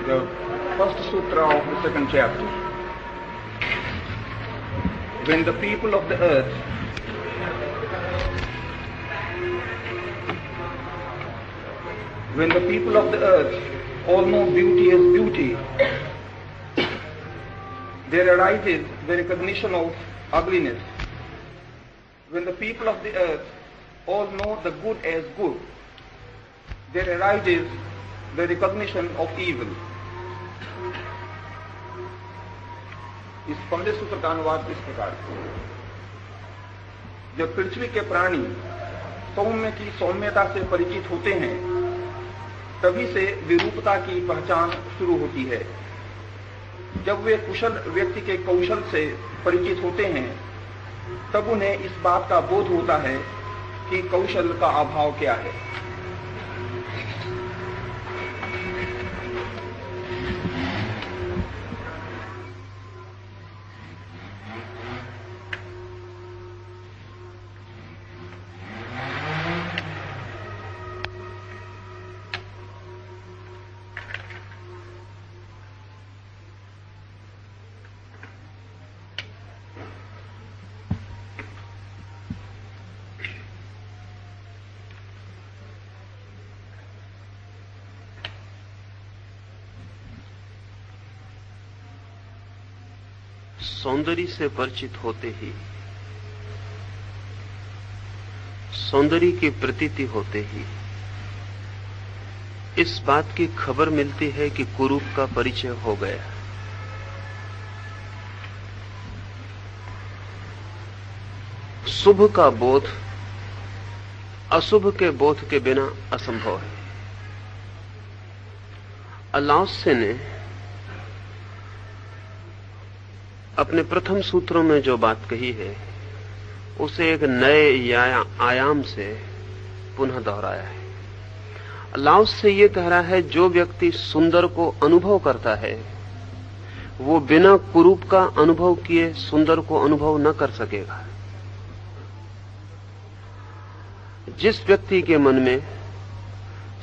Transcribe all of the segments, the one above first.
the first sutra of the second chapter. When the people of the earth all know beauty as beauty, there arises the recognition of ugliness. When the people of the earth all know the good as good, there arises the recognition of evil. इस पहले सूत्र का अनुवाद इस प्रकार है। जब पृथ्वी के प्राणी सौम्य की सौम्यता से परिचित होते हैं, तभी से विरूपता की पहचान शुरू होती है। जब वे कुशल व्यक्ति के कौशल से परिचित होते हैं, तब उन्हें इस बात का बोध होता है कि कौशल का अभाव क्या है। सौंदर्य से परिचित होते ही, सौंदर्य की प्रतीति होते ही इस बात की खबर मिलती है कि कुरूप का परिचय हो गया। शुभ का बोध अशुभ के बोध के बिना असंभव है। लाओत्से ने अपने प्रथम सूत्रों में जो बात कही है, उसे एक नए आयाम से पुनः दोहराया है। लाओत्से ये कह रहा है, जो व्यक्ति सुंदर को अनुभव करता है, वो बिना कुरूप का अनुभव किए सुंदर को अनुभव न कर सकेगा। जिस व्यक्ति के मन में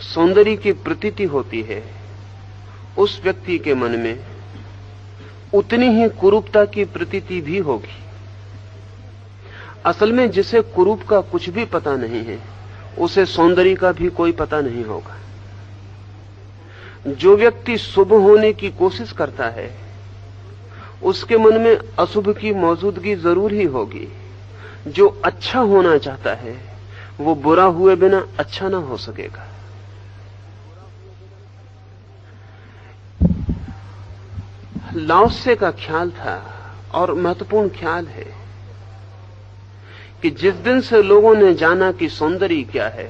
सौंदर्य की प्रतीति होती है, उस व्यक्ति के मन में उतनी ही कुरूपता की प्रतीति भी होगी। असल में जिसे कुरूप का कुछ भी पता नहीं है, उसे सौंदर्य का भी कोई पता नहीं होगा। जो व्यक्ति शुभ होने की कोशिश करता है, उसके मन में अशुभ की मौजूदगी जरूर ही होगी। जो अच्छा होना चाहता है, वो बुरा हुए बिना अच्छा ना हो सकेगा। लाओत्से का ख्याल था, और महत्वपूर्ण ख्याल है, कि जिस दिन से लोगों ने जाना कि सौंदर्य क्या है,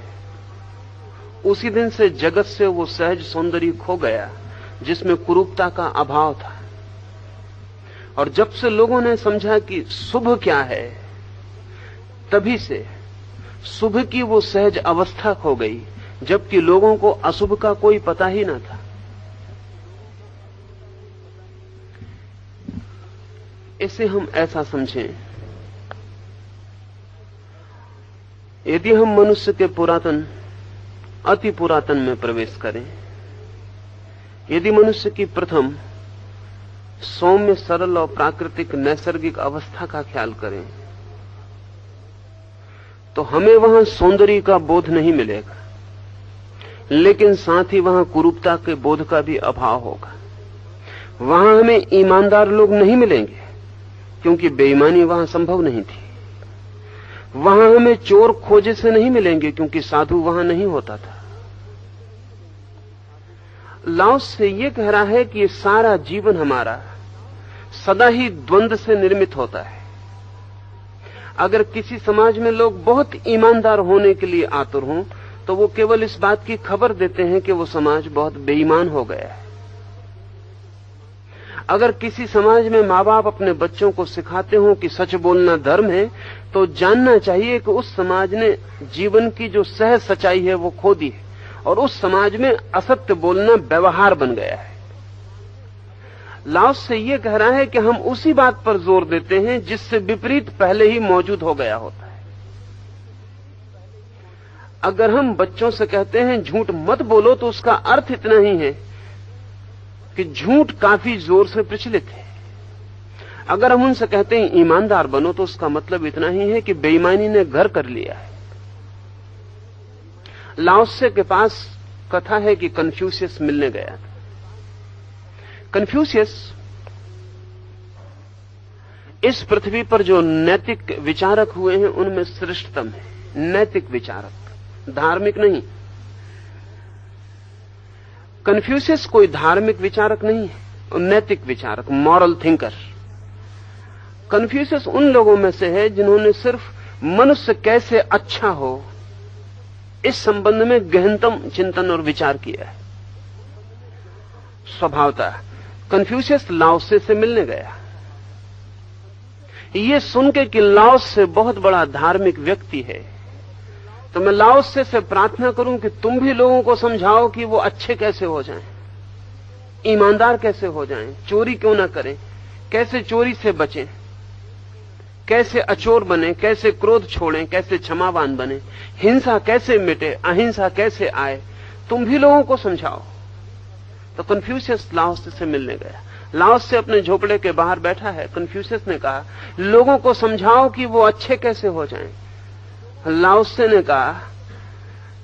उसी दिन से जगत से वो सहज सौंदर्य खो गया जिसमें कुरूपता का अभाव था। और जब से लोगों ने समझा कि शुभ क्या है, तभी से शुभ की वो सहज अवस्था खो गई, जबकि लोगों को अशुभ का कोई पता ही न था। इसे हम ऐसा समझें, यदि हम मनुष्य के पुरातन अति पुरातन में प्रवेश करें, यदि मनुष्य की प्रथम सौम्य सरल और प्राकृतिक नैसर्गिक अवस्था का ख्याल करें, तो हमें वहां सौंदर्य का बोध नहीं मिलेगा, लेकिन साथ ही वहां कुरूपता के बोध का भी अभाव होगा। वहां हमें ईमानदार लोग नहीं मिलेंगे, क्योंकि बेईमानी वहां संभव नहीं थी। वहां हमें चोर खोजे से नहीं मिलेंगे, क्योंकि साधु वहां नहीं होता था। लाओत्से ये कह रहा है कि ये सारा जीवन हमारा सदा ही द्वंद से निर्मित होता है। अगर किसी समाज में लोग बहुत ईमानदार होने के लिए आतुर हों, तो वो केवल इस बात की खबर देते हैं कि वो समाज बहुत बेईमान हो गया है। अगर किसी समाज में माँ बाप अपने बच्चों को सिखाते हो कि सच बोलना धर्म है, तो जानना चाहिए कि उस समाज ने जीवन की जो सहज सच्चाई है वो खो दी है, और उस समाज में असत्य बोलना व्यवहार बन गया है। लाओत्से ये कह रहा है कि हम उसी बात पर जोर देते हैं जिससे विपरीत पहले ही मौजूद हो गया होता है। अगर हम बच्चों से कहते हैं झूठ मत बोलो, तो उसका अर्थ इतना ही है कि झूठ काफी जोर से प्रचलित है। अगर हम उनसे कहते हैं ईमानदार बनो, तो उसका मतलब इतना ही है कि बेईमानी ने घर कर लिया है। लाओत्से के पास कथा है कि कन्फ्यूशियस मिलने गया था। कन्फ्यूशियस इस पृथ्वी पर जो नैतिक विचारक हुए हैं उनमें श्रेष्ठतम है। नैतिक विचारक, धार्मिक नहीं। कन्फ्यूशियस कोई धार्मिक विचारक नहीं है, नैतिक विचारक, मॉरल थिंकर। कन्फ्यूशियस उन लोगों में से है जिन्होंने सिर्फ मनुष्य कैसे अच्छा हो इस संबंध में गहनतम चिंतन और विचार किया है। स्वभावतः कन्फ्यूशियस लाओत्से से मिलने गया। ये सुन के कि लाओत्से बहुत बड़ा धार्मिक व्यक्ति है, तो मैं लाओत्से से प्रार्थना करूं कि तुम भी लोगों को समझाओ कि वो अच्छे कैसे हो जाएं, ईमानदार कैसे हो जाएं, चोरी क्यों ना करें, कैसे चोरी से बचें, कैसे अचोर बने, कैसे क्रोध छोड़ें, कैसे क्षमावान बने, हिंसा कैसे मिटे, अहिंसा कैसे आए, तुम भी लोगों को समझाओ। तो कन्फ्यूशियस लाओत्से से मिलने गया। लाओत्से अपने झोपड़े के बाहर बैठा है। कन्फ्यूशियस ने कहा, लोगों को समझाओ कि वो अच्छे कैसे हो जाएं। लाओत्से ने कहा,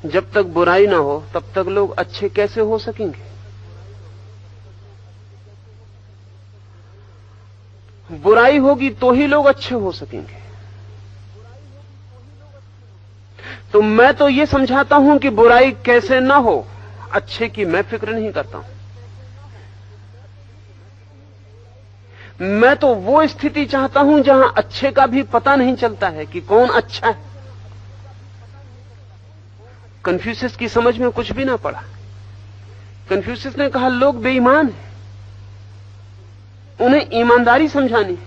जब तक बुराई ना हो तब तक लोग अच्छे कैसे हो सकेंगे। बुराई होगी तो ही लोग अच्छे हो सकेंगे। तो मैं तो ये समझाता हूं कि बुराई कैसे ना हो, अच्छे की मैं फिक्र नहीं करता हूं। मैं तो वो स्थिति चाहता हूं जहां अच्छे का भी पता नहीं चलता है कि कौन अच्छा है। कन्फ्यूशियस की समझ में कुछ भी ना पड़ा। कन्फ्यूशियस ने कहा, लोग बेईमान हैं, उन्हें ईमानदारी समझानी।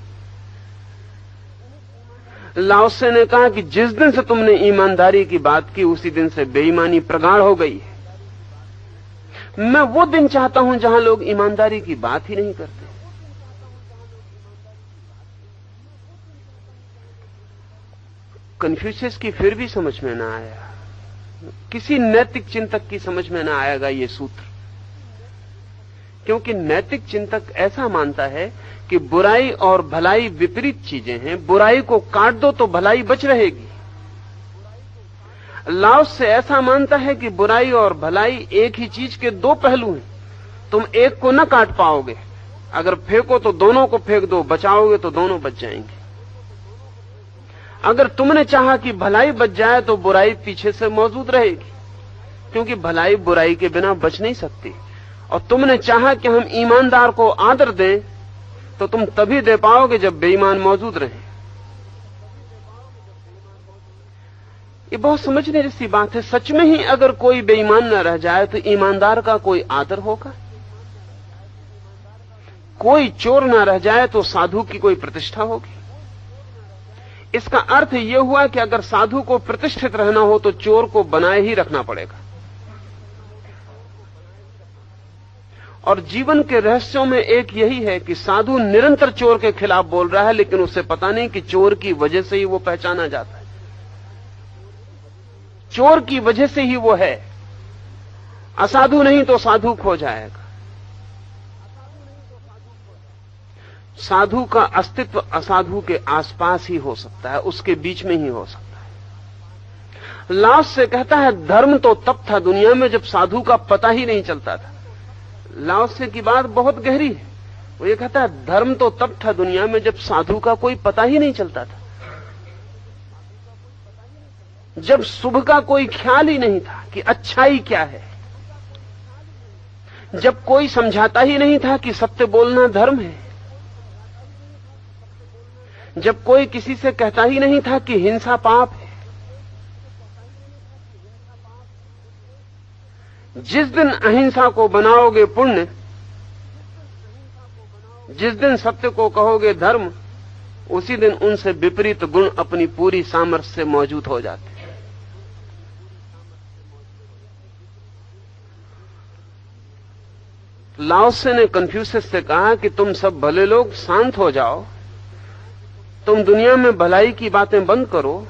लाओत्से ने कहा कि जिस दिन से तुमने ईमानदारी की बात की उसी दिन से बेईमानी प्रगाढ़ हो गई है। मैं वो दिन चाहता हूं जहां लोग ईमानदारी की बात ही नहीं करते। कन्फ्यूशियस की फिर भी समझ में ना आया, किसी नैतिक चिंतक की समझ में ना आएगा ये सूत्र, क्योंकि नैतिक चिंतक ऐसा मानता है कि बुराई और भलाई विपरीत चीजें हैं, बुराई को काट दो तो भलाई बच रहेगी। लाओत्से ऐसा मानता है कि बुराई और भलाई एक ही चीज के दो पहलू हैं, तुम एक को न काट पाओगे, अगर फेंको तो दोनों को फेंक दो, बचाओगे तो दोनों बच जाएंगे। अगर तुमने चाहा कि भलाई बच जाए तो बुराई पीछे से मौजूद रहेगी, क्योंकि भलाई बुराई के बिना बच नहीं सकती। और तुमने चाहा कि हम ईमानदार को आदर दें तो तुम तभी दे पाओगे जब बेईमान मौजूद रहे। ये बहुत समझने जैसी बात है। सच में ही अगर कोई बेईमान न रह जाए तो ईमानदार का कोई आदर होगा। कोई चोर न रह जाए तो साधु की कोई प्रतिष्ठा होगी। इसका अर्थ यह हुआ कि अगर साधु को प्रतिष्ठित रहना हो तो चोर को बनाए ही रखना पड़ेगा। और जीवन के रहस्यों में एक यही है कि साधु निरंतर चोर के खिलाफ बोल रहा है, लेकिन उसे पता नहीं कि चोर की वजह से ही वो पहचाना जाता है, चोर की वजह से ही वो है। असाधु नहीं तो साधु खो जाएगा। साधु का अस्तित्व असाधु के आसपास ही हो सकता है, उसके बीच में ही हो सकता है। लाओत्से कहता है, धर्म तो तब था दुनिया में जब साधु का पता ही नहीं चलता था। लाओत्से की बात बहुत गहरी है। वो ये कहता है, धर्म तो तब था दुनिया में जब साधु का कोई पता ही नहीं चलता था, जब शुभ का कोई ख्याल ही नहीं था कि अच्छाई क्या है, जब कोई समझाता ही नहीं था कि सत्य बोलना धर्म है, जब कोई किसी से कहता ही नहीं था कि हिंसा पाप है। जिस दिन अहिंसा को बनाओगे पुण्य, जिस दिन सत्य को कहोगे धर्म, उसी दिन उनसे विपरीत गुण अपनी पूरी सामर्थ्य से मौजूद हो जाते हैं। लाओत्से ने कन्फ्यूशियस से कहा कि तुम सब भले लोग शांत हो जाओ, तुम दुनिया में भलाई की बातें बंद करो,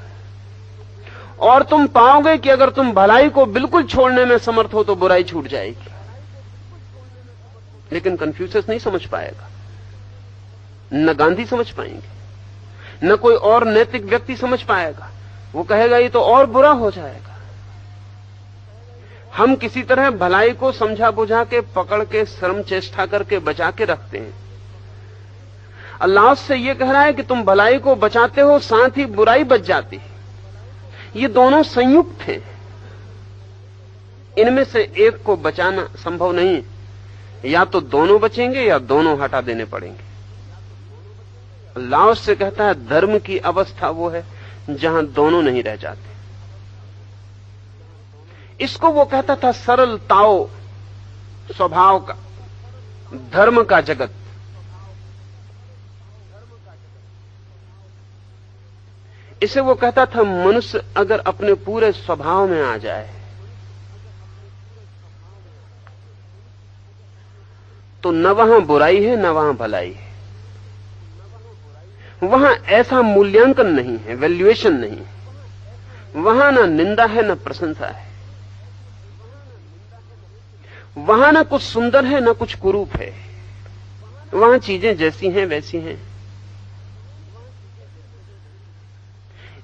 और तुम पाओगे कि अगर तुम भलाई को बिल्कुल छोड़ने में समर्थ हो तो बुराई छूट जाएगी। लेकिन कन्फ्यूशियस नहीं समझ पाएगा, न गांधी समझ पाएंगे, न कोई और नैतिक व्यक्ति समझ पाएगा। वो कहेगा ये तो और बुरा हो जाएगा। हम किसी तरह भलाई को समझा बुझा के, पकड़ के, श्रम चेष्टा करके बचा के रखते हैं। अल्लाह से ये कह रहा है कि तुम भलाई को बचाते हो, साथ ही बुराई बच जाती है। ये दोनों संयुक्त हैं, इनमें से एक को बचाना संभव नहीं। या तो दोनों बचेंगे या दोनों हटा देने पड़ेंगे। अल्लाह से कहता है धर्म की अवस्था वो है जहां दोनों नहीं रह जाते। इसको वो कहता था सरल ताओ स्वभाव का, धर्म का जगत। इसे वो कहता था मनुष्य अगर अपने पूरे स्वभाव में आ जाए तो न वहां बुराई है न वहां भलाई है। वहां ऐसा मूल्यांकन नहीं है, वैल्यूएशन नहीं है। वहां न निंदा है न प्रशंसा है। वहां न कुछ सुंदर है न कुछ कुरूप है। वहां चीजें जैसी हैं वैसी हैं।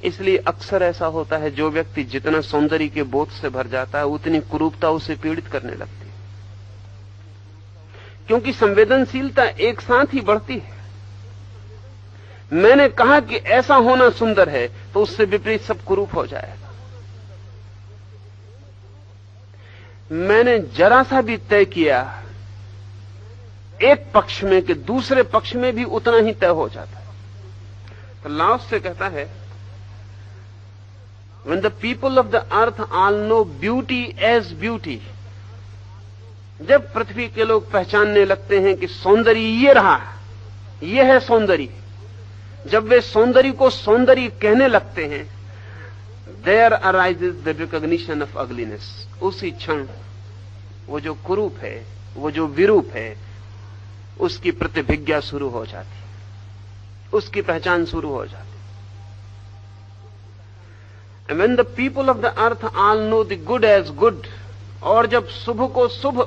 इसलिए अक्सर ऐसा होता है, जो व्यक्ति जितना सौंदर्य के बोध से भर जाता है उतनी कुरूपता उसे पीड़ित करने लगती है, क्योंकि संवेदनशीलता एक साथ ही बढ़ती है। मैंने कहा कि ऐसा होना सुंदर है तो उससे विपरीत सब कुरूप हो जाएगा। मैंने जरा सा भी तय किया एक पक्ष में कि दूसरे पक्ष में भी उतना ही तय हो जाता है। तो लाओस से कहता है when the people of the earth all know beauty as beauty, जब पृथ्वी के लोग पहचानने लगते हैं कि सौंदर्य ये रहा, ये है सौंदर्य, जब वे सौंदर्य को सौंदर्य कहने लगते हैं, there arises the recognition of ugliness। उसी क्षण वो जो कुरूप है, वो जो विरूप है, उसकी प्रतिभिज्ञा शुरू हो जाती, उसकी पहचान शुरू हो जाती। And when the people of the earth all know the good as good, और जब शुभ को शुभ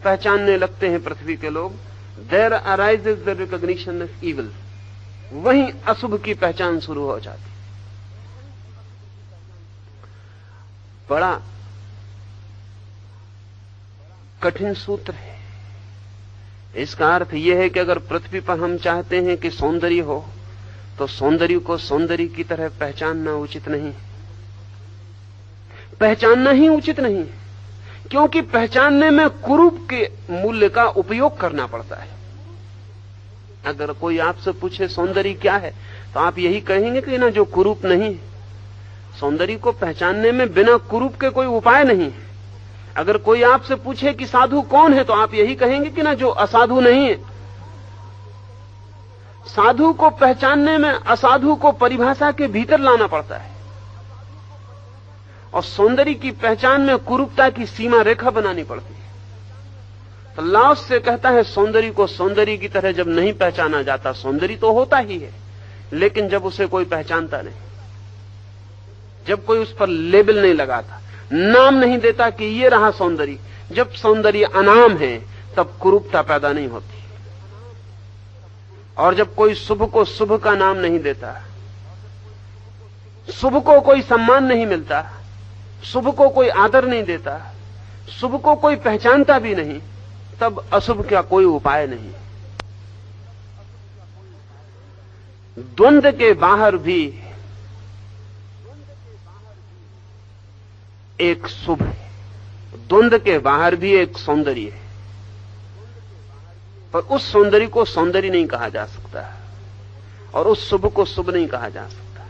पहचानने लगते हैं पृथ्वी के लोग, there arises the recognition of evil। वहीं अशुभ की पहचान शुरू हो जाती। बड़ा कठिन सूत्र है। इसका अर्थ यह है कि अगर पृथ्वी पर हम चाहते हैं कि सौंदर्य हो, तो सौंदर्य को सौंदर्य की तरह पहचानना उचित नहीं, पहचानना ही उचित नहीं, क्योंकि पहचानने में कुरूप के मूल्य का उपयोग करना पड़ता है। अगर कोई आपसे पूछे सौंदर्य क्या है, तो आप यही कहेंगे कि ना जो कुरूप नहीं है। सौंदर्य को पहचानने में बिना कुरूप के कोई उपाय नहीं है। अगर कोई आपसे पूछे कि साधु कौन है, तो आप यही कहेंगे कि ना जो असाधु नहीं है। साधु को पहचानने में असाधु को परिभाषा के भीतर लाना पड़ता है, और सौंदर्य की पहचान में कुरूपता की सीमा रेखा बनानी पड़ती है। तो लाओस से कहता है सौंदर्य को सौंदर्य की तरह जब नहीं पहचाना जाता, सौंदर्य तो होता ही है, लेकिन जब उसे कोई पहचानता नहीं, जब कोई उस पर लेबल नहीं लगाता, नाम नहीं देता कि ये रहा सौंदर्य, जब सौंदर्य अनाम है तब कुरूपता पैदा नहीं होती। और जब कोई शुभ को शुभ का नाम नहीं देता, शुभ को कोई सम्मान नहीं मिलता, शुभ को कोई आदर नहीं देता, शुभ को कोई पहचानता भी नहीं, तब अशुभ का कोई उपाय नहीं। द्वंद्व के बाहर भी एक शुभ है, द्वंद्व के बाहर भी एक सौंदर्य है, पर उस सौंदर्य को सौंदर्य नहीं कहा जा सकता, और उस शुभ को शुभ नहीं कहा जा सकता।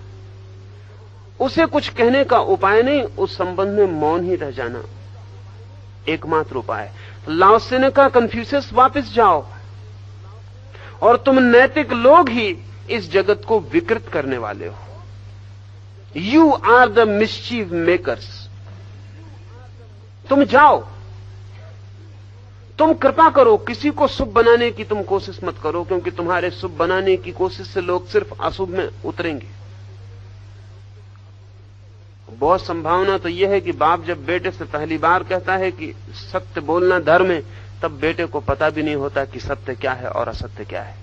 उसे कुछ कहने का उपाय नहीं, उस संबंध में मौन ही रह जाना एकमात्र उपाय। लाओसे ने कहा कन्फ्यूशियस वापस जाओ, और तुम नैतिक लोग ही इस जगत को विकृत करने वाले हो। You are the mischief makers. तुम जाओ, तुम कृपा करो, किसी को शुभ बनाने की तुम कोशिश मत करो, क्योंकि तुम्हारे शुभ बनाने की कोशिश से लोग सिर्फ अशुभ में उतरेंगे। बहुत संभावना तो यह है कि बाप जब बेटे से पहली बार कहता है कि सत्य बोलना धर्म है, तब बेटे को पता भी नहीं होता कि सत्य क्या है और असत्य क्या है।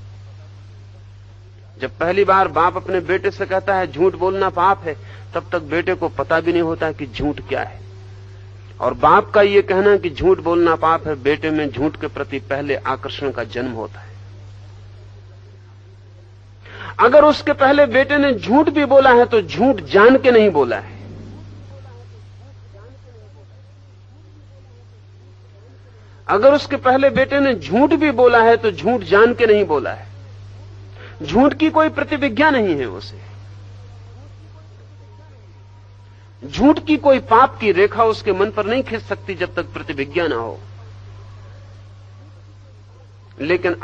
जब पहली बार बाप अपने बेटे से कहता है झूठ बोलना पाप है, तब तक बेटे को पता भी नहीं होता कि झूठ क्या है। और बाप का यह कहना कि झूठ बोलना पाप है, बेटे में झूठ के प्रति पहले आकर्षण का जन्म होता है। अगर उसके पहले बेटे ने झूठ भी बोला है तो झूठ जान के नहीं बोला है। अगर उसके पहले बेटे ने झूठ भी बोला है तो झूठ जान के नहीं बोला है। झूठ की कोई प्रतिविज्ञा नहीं है उसे। झूठ की कोई पाप की रेखा उसके मन पर नहीं खिंच सकती जब तक प्रतिविज्ञा ना हो। लेकिन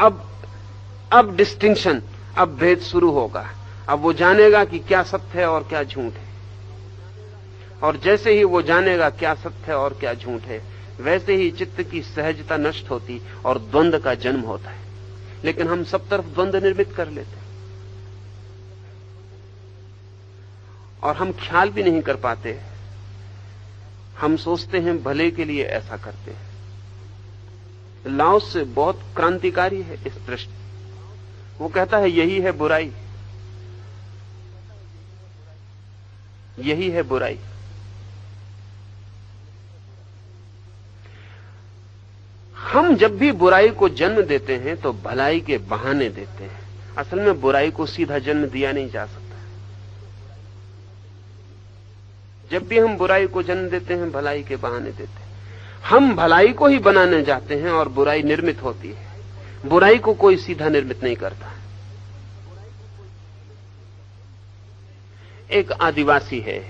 अब डिस्टिंक्शन, अब भेद शुरू होगा। अब वो जानेगा कि क्या सत्य है और क्या झूठ है। और जैसे ही वो जानेगा क्या सत्य है और क्या झूठ है, वैसे ही चित्त की सहजता नष्ट होती और द्वंद्व का जन्म होता है। लेकिन हम सब तरफ द्वंद्व निर्मित कर लेते हैं और हम ख्याल भी नहीं कर पाते। हम सोचते हैं भले के लिए ऐसा करते हैं। लाओस से बहुत क्रांतिकारी है इस दृष्टि। वो कहता है यही है बुराई, यही है बुराई। हम जब भी बुराई को जन्म देते हैं तो भलाई के बहाने देते हैं। असल में बुराई को सीधा जन्म दिया नहीं जा सकता। जब भी हम बुराई को जन्म देते हैं, भलाई के बहाने देते हैं। हम भलाई को ही बनाने जाते हैं और बुराई निर्मित होती है। बुराई को कोई सीधा निर्मित नहीं करता। एक आदिवासी है,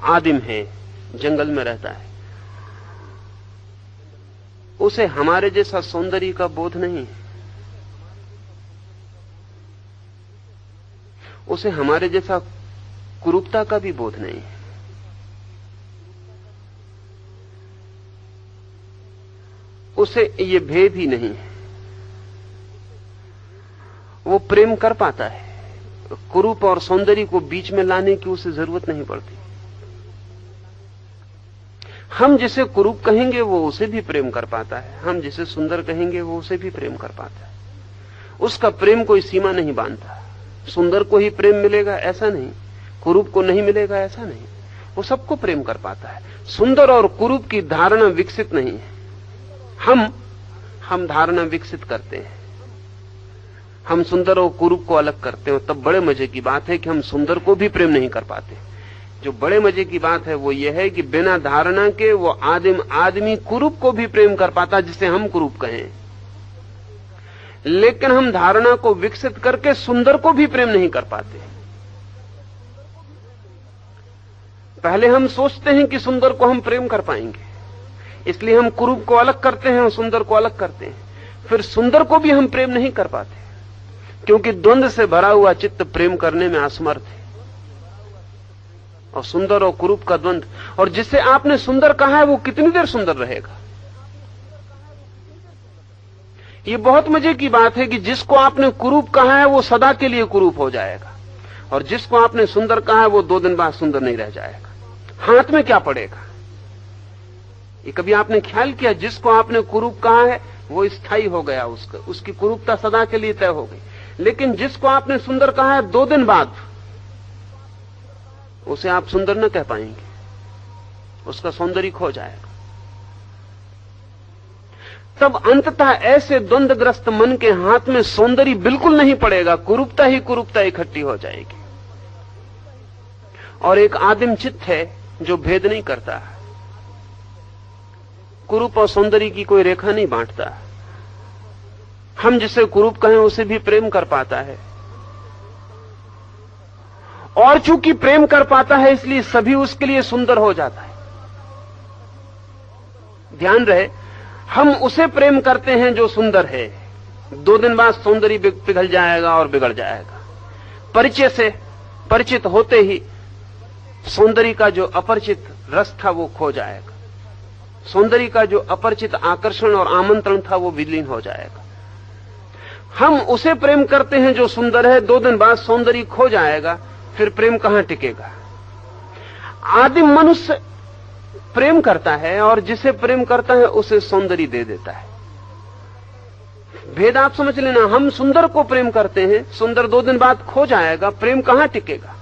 आदिम है, जंगल में रहता है। उसे हमारे जैसा सौंदर्य का बोध नहीं है। उसे हमारे जैसा कुरूपता का भी बोध नहीं है। उसे ये भेद ही नहीं है। वो प्रेम कर पाता है। कुरूप और सौंदर्य को बीच में लाने की उसे जरूरत नहीं पड़ती। हम जिसे कुरूप कहेंगे वो उसे भी प्रेम कर पाता है। हम जिसे सुंदर कहेंगे वो उसे भी प्रेम कर पाता है। उसका प्रेम कोई सीमा नहीं बांधता। सुंदर को ही प्रेम मिलेगा ऐसा नहीं, कुरूप को नहीं मिलेगा ऐसा नहीं। वो सबको प्रेम कर पाता है। सुंदर और कुरूप की धारणा विकसित नहीं है। हम धारणा विकसित करते हैं। हम सुंदर और कुरूप को अलग करते हैं। तब बड़े मजे की बात है कि हम सुंदर को भी प्रेम नहीं कर पाते। जो बड़े मजे की बात है वो ये है कि बिना धारणा के वो आदमी कुरूप को भी प्रेम कर पाता जिसे हम कुरूप कहें। लेकिन हम धारणा को विकसित करके सुंदर को भी प्रेम नहीं कर पाते। पहले हम सोचते हैं कि सुंदर को हम प्रेम कर पाएंगे, इसलिए हम कुरूप को अलग करते हैं और सुंदर को अलग करते हैं। फिर सुंदर को भी हम प्रेम नहीं कर पाते, क्योंकि द्वंद्व से भरा हुआ चित्त प्रेम करने में असमर्थ है। और सुंदर और कुरूप का द्वंद्व, और जिसे आपने सुंदर कहा है वो कितनी देर सुंदर रहेगा। ये बहुत मजे की बात है कि जिसको आपने कुरूप कहा है वो सदा के लिए कुरूप हो जाएगा, और जिसको आपने सुंदर कहा है वो 2 दिन बाद सुंदर नहीं रह जाएगा। हाथ में क्या पड़ेगा? ये कभी आपने ख्याल किया? जिसको आपने कुरूप कहा है वो स्थायी हो गया, उसकी कुरूपता सदा के लिए तय हो गई। लेकिन जिसको आपने सुंदर कहा है 2 दिन बाद उसे आप सुंदर न कह पाएंगे, उसका सौंदर्य खो जाएगा। तब अंततः ऐसे द्वंद्वग्रस्त मन के हाथ में सौंदर्य बिल्कुल नहीं पड़ेगा, कुरूपता ही कुरूपता इकट्ठी हो जाएगी। और एक आदिम चित्त है जो भेद नहीं करता, कुरूप और सौंदर्य की कोई रेखा नहीं बांटता। हम जिसे कुरूप कहें उसे भी प्रेम कर पाता है, और चूंकि प्रेम कर पाता है इसलिए सभी उसके लिए सुंदर हो जाता है। ध्यान रहे, हम उसे प्रेम करते हैं जो सुंदर है। 2 दिन बाद सौंदर्य पिघल जाएगा और बिगड़ जाएगा। परिचय से परिचित होते ही सौंदर्य का जो अपरिचित रस था वो खो जाएगा। सौंदर्य का जो अपरिचित आकर्षण और आमंत्रण था वो विलीन हो जाएगा। हम उसे प्रेम करते हैं जो सुंदर है, 2 दिन बाद सौंदर्य खो जाएगा, फिर प्रेम कहां टिकेगा? आदिम मनुष्य प्रेम करता है और जिसे प्रेम करता है उसे सौंदर्य दे देता है। भेद आप समझ लेना। हम सुंदर को प्रेम करते हैं, सुंदर 2 दिन बाद खो जाएगा, प्रेम कहां टिकेगा।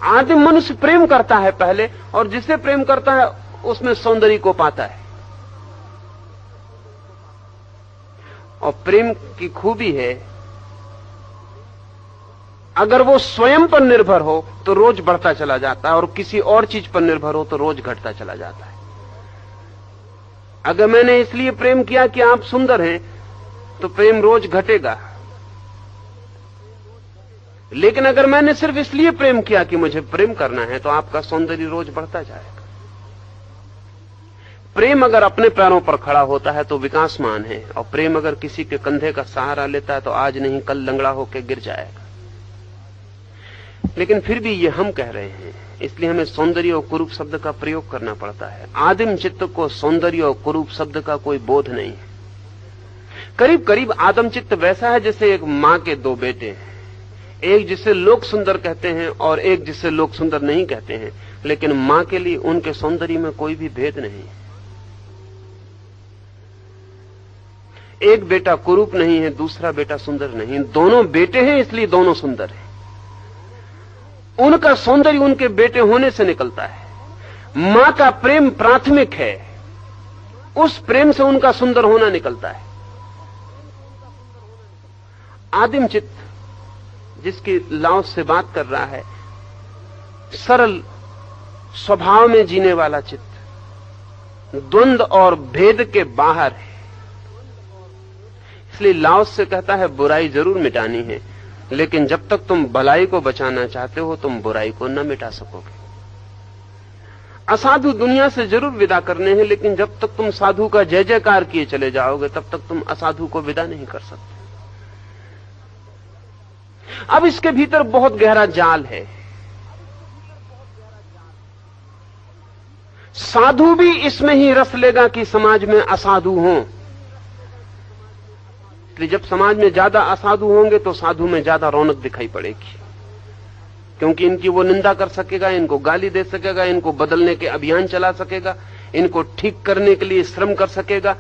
आदिम मनुष्य प्रेम करता है पहले, और जिसे प्रेम करता है उसमें सौंदर्य को पाता है। और प्रेम की खूबी है, अगर वो स्वयं पर निर्भर हो तो रोज बढ़ता चला जाता है, और किसी और चीज पर निर्भर हो तो रोज घटता चला जाता है। अगर मैंने इसलिए प्रेम किया कि आप सुंदर हैं तो प्रेम रोज घटेगा, लेकिन अगर मैंने सिर्फ इसलिए प्रेम किया कि मुझे प्रेम करना है तो आपका सौंदर्य रोज बढ़ता जाएगा। प्रेम अगर अपने पैरों पर खड़ा होता है तो विकासमान है, और प्रेम अगर किसी के कंधे का सहारा लेता है तो आज नहीं कल लंगड़ा होकर गिर जाएगा। लेकिन फिर भी ये हम कह रहे हैं, इसलिए हमें सौंदर्य और कुरूप शब्द का प्रयोग करना पड़ता है। आदिम चित्त को सौंदर्य और कुरूप शब्द का कोई बोध नहीं है। करीब करीब आदिम चित्त वैसा है जैसे एक मां के 2 बेटे हैं, एक जिसे लोग सुंदर कहते हैं और एक जिसे लोग सुंदर नहीं कहते हैं, लेकिन मां के लिए उनके सौंदर्य में कोई भी भेद नहीं है। एक बेटा कुरूप नहीं है, दूसरा बेटा सुंदर नहीं, दोनों बेटे हैं इसलिए दोनों सुंदर हैं। उनका सौंदर्य उनके बेटे होने से निकलता है। मां का प्रेम प्राथमिक है, उस प्रेम से उनका सुंदर होना निकलता है। आदिम चित्त जिसकी लाओस से बात कर रहा है, सरल स्वभाव में जीने वाला चित्त द्वंद्व और भेद के बाहर है। इसलिए लाओस से कहता है बुराई जरूर मिटानी है, लेकिन जब तक तुम भलाई को बचाना चाहते हो तुम बुराई को न मिटा सकोगे। असाधु दुनिया से जरूर विदा करने हैं, लेकिन जब तक तुम साधु का जय जयकार किए चले जाओगे तब तक तुम असाधु को विदा नहीं कर सकते। अब इसके भीतर बहुत गहरा जाल है। साधु भी इसमें ही रस लेगा कि समाज में असाधु हों। इसलिए जब समाज में ज्यादा असाधु होंगे तो साधु में ज्यादा रौनक दिखाई पड़ेगी, क्योंकि इनकी वो निंदा कर सकेगा, इनको गाली दे सकेगा, इनको बदलने के अभियान चला सकेगा, इनको ठीक करने के लिए श्रम कर सकेगा,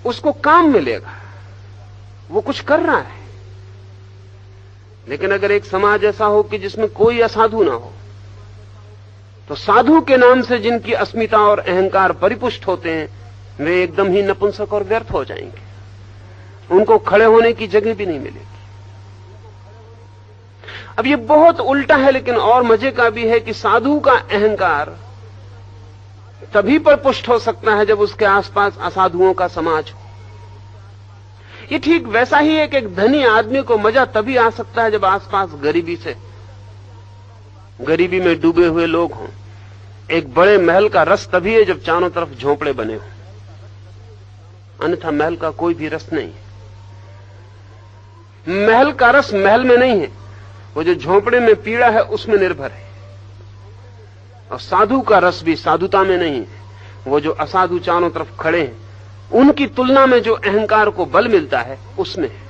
उसको काम मिलेगा, वो कुछ कर रहा है। लेकिन अगर एक समाज ऐसा हो कि जिसमें कोई असाधु ना हो, तो साधु के नाम से जिनकी अस्मिता और अहंकार परिपुष्ट होते हैं वे एकदम ही नपुंसक और व्यर्थ हो जाएंगे। उनको खड़े होने की जगह भी नहीं मिलेगी। अब ये बहुत उल्टा है, लेकिन और मजे का भी है कि साधु का अहंकार तभी पर पुष्ट हो सकता है जब उसके आसपास असाधुओं का समाज हो। ये ठीक वैसा ही है कि एक धनी आदमी को मजा तभी आ सकता है जब आसपास गरीबी में डूबे हुए लोग हों। एक बड़े महल का रस तभी है जब चारों तरफ झोंपड़े बने हों, अन्यथा महल का कोई भी रस नहीं है। महल का रस महल में नहीं है, वो जो झोंपड़े में पीड़ा है उसमें निर्भर है। और साधु का रस भी साधुता में नहीं है, वो जो असाधु चारों तरफ खड़े हैं उनकी तुलना में जो अहंकार को बल मिलता है उसमें है।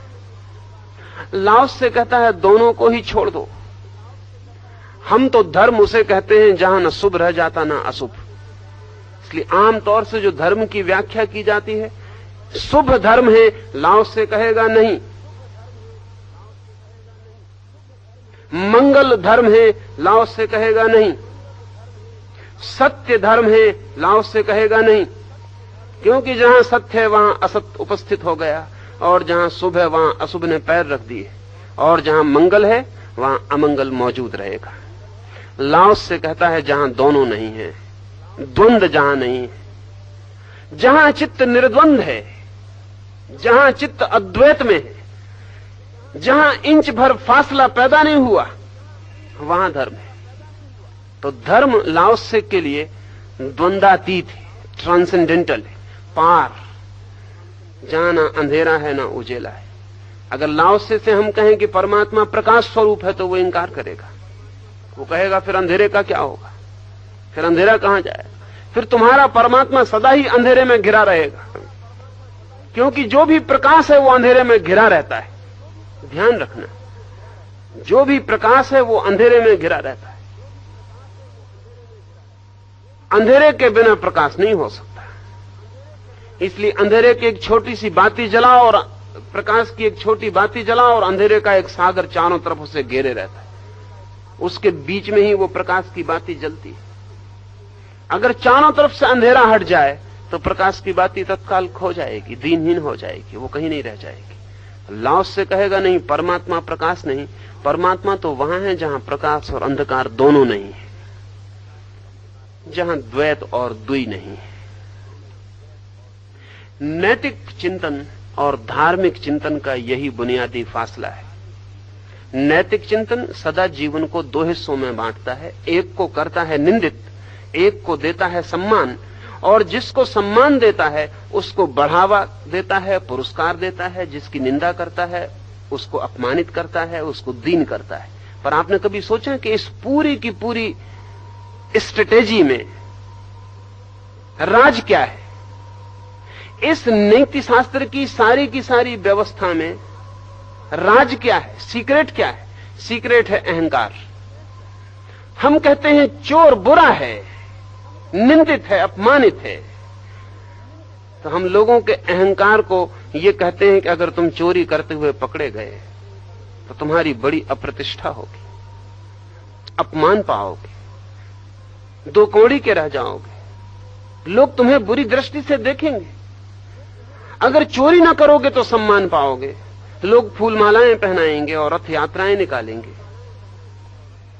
लाओस से कहता है दोनों को ही छोड़ दो। हम तो धर्म उसे कहते हैं जहां न शुभ रह जाता न अशुभ। इसलिए आमतौर से जो धर्म की व्याख्या की जाती है शुभ धर्म है, लाओस से कहेगा नहीं। मंगल धर्म है, लाओस से कहेगा नहीं। सत्य धर्म है, लाओस से कहेगा नहीं, क्योंकि जहां सत्य है वहां असत्य उपस्थित हो गया, और जहां शुभ है वहां अशुभ ने पैर रख दिए, और जहां मंगल है वहां अमंगल मौजूद रहेगा। लाओस से कहता है जहां दोनों नहीं है, द्वंद्व जहां नहीं है, जहां चित्त निर्द्वंद है, जहां चित्त अद्वैत में है, जहां इंच भर फासला पैदा नहीं हुआ, वहां धर्म है। तो धर्म लाओसे के लिए द्वंद्वातीत है, ट्रांसेंडेंटल है, पार, जहां ना अंधेरा है ना उजेला है। अगर लाओसे से हम कहें कि परमात्मा प्रकाश स्वरूप है तो वो इनकार करेगा। वो कहेगा फिर अंधेरे का क्या होगा, फिर अंधेरा कहां जाएगा, फिर तुम्हारा परमात्मा सदा ही अंधेरे में घिरा रहेगा, क्योंकि जो भी प्रकाश है वो अंधेरे में घिरा रहता है। ध्यान रखना, जो भी प्रकाश है वो अंधेरे में घिरा रहता है। अंधेरे के बिना प्रकाश नहीं हो सकता। इसलिए अंधेरे की एक छोटी सी बाती जलाओ और प्रकाश की एक छोटी बाती जलाओ और अंधेरे का एक सागर चारों तरफ उसे घेरे रहता है, उसके बीच में ही वो प्रकाश की बाती जलती है। अगर चारों तरफ से अंधेरा हट जाए तो प्रकाश की बाती तत्काल खो जाएगी, दीनहीन हो जाएगी, वो कहीं नहीं रह जाएगी। लाओस से कहेगा नहीं, परमात्मा प्रकाश नहीं, परमात्मा तो वहां है जहां प्रकाश और अंधकार दोनों नहीं है, जहां द्वैत और द्वि नहीं है। नैतिक चिंतन और धार्मिक चिंतन का यही बुनियादी फासला है। नैतिक चिंतन सदा जीवन को दो हिस्सों में बांटता है, एक को करता है निंदित, एक को देता है सम्मान, और जिसको सम्मान देता है उसको बढ़ावा देता है, पुरस्कार देता है, जिसकी निंदा करता है उसको अपमानित करता है, उसको दीन करता है। पर आपने कभी सोचा कि इस पूरी की पूरी स्ट्रेटेजी में राज क्या है? इस नीति शास्त्र की सारी व्यवस्था में राज क्या है, सीक्रेट क्या है? सीक्रेट है अहंकार। हम कहते हैं चोर बुरा है, निंदित है, अपमानित है, तो हम लोगों के अहंकार को ये कहते हैं कि अगर तुम चोरी करते हुए पकड़े गए तो तुम्हारी बड़ी अप्रतिष्ठा होगी, अपमान पाओगे, दो कौड़ी के रह जाओगे, लोग तुम्हें बुरी दृष्टि से देखेंगे। अगर चोरी ना करोगे तो सम्मान पाओगे, लोग फूलमालाएं पहनाएंगे और रथ यात्राएं निकालेंगे,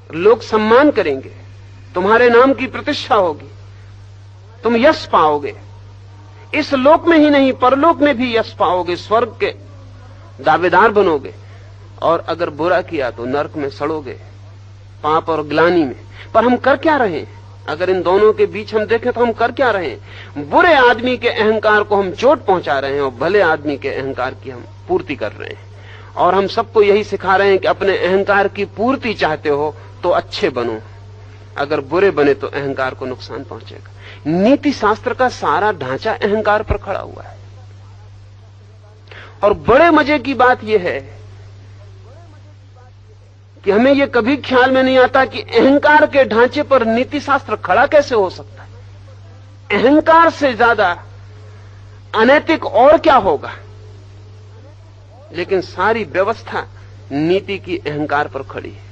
लोग सम्मान करेंगे, तुम्हारे नाम की प्रतिष्ठा होगी, तुम यश पाओगे। इस लोक में ही नहीं परलोक में भी यश पाओगे, स्वर्ग के दावेदार बनोगे। और अगर बुरा किया तो नरक में सड़ोगे, पाप और ग्लानि में। पर हम कर क्या रहे हैं? अगर इन दोनों के बीच हम देखें तो हम कर क्या रहे हैं? बुरे आदमी के अहंकार को हम चोट पहुंचा रहे हैं और भले आदमी के अहंकार की हम पूर्ति कर रहे हैं। और हम सबको यही सिखा रहे हैं कि अपने अहंकार की पूर्ति चाहते हो तो अच्छे बनो, अगर बुरे बने तो अहंकार को नुकसान पहुंचेगा। नीति शास्त्र का सारा ढांचा अहंकार पर खड़ा हुआ है। और बड़े मजे की बात यह है कि हमें यह कभी ख्याल में नहीं आता कि अहंकार के ढांचे पर नीति शास्त्र खड़ा कैसे हो सकता है। अहंकार से ज्यादा अनैतिक और क्या होगा? लेकिन सारी व्यवस्था नीति की अहंकार पर खड़ी है।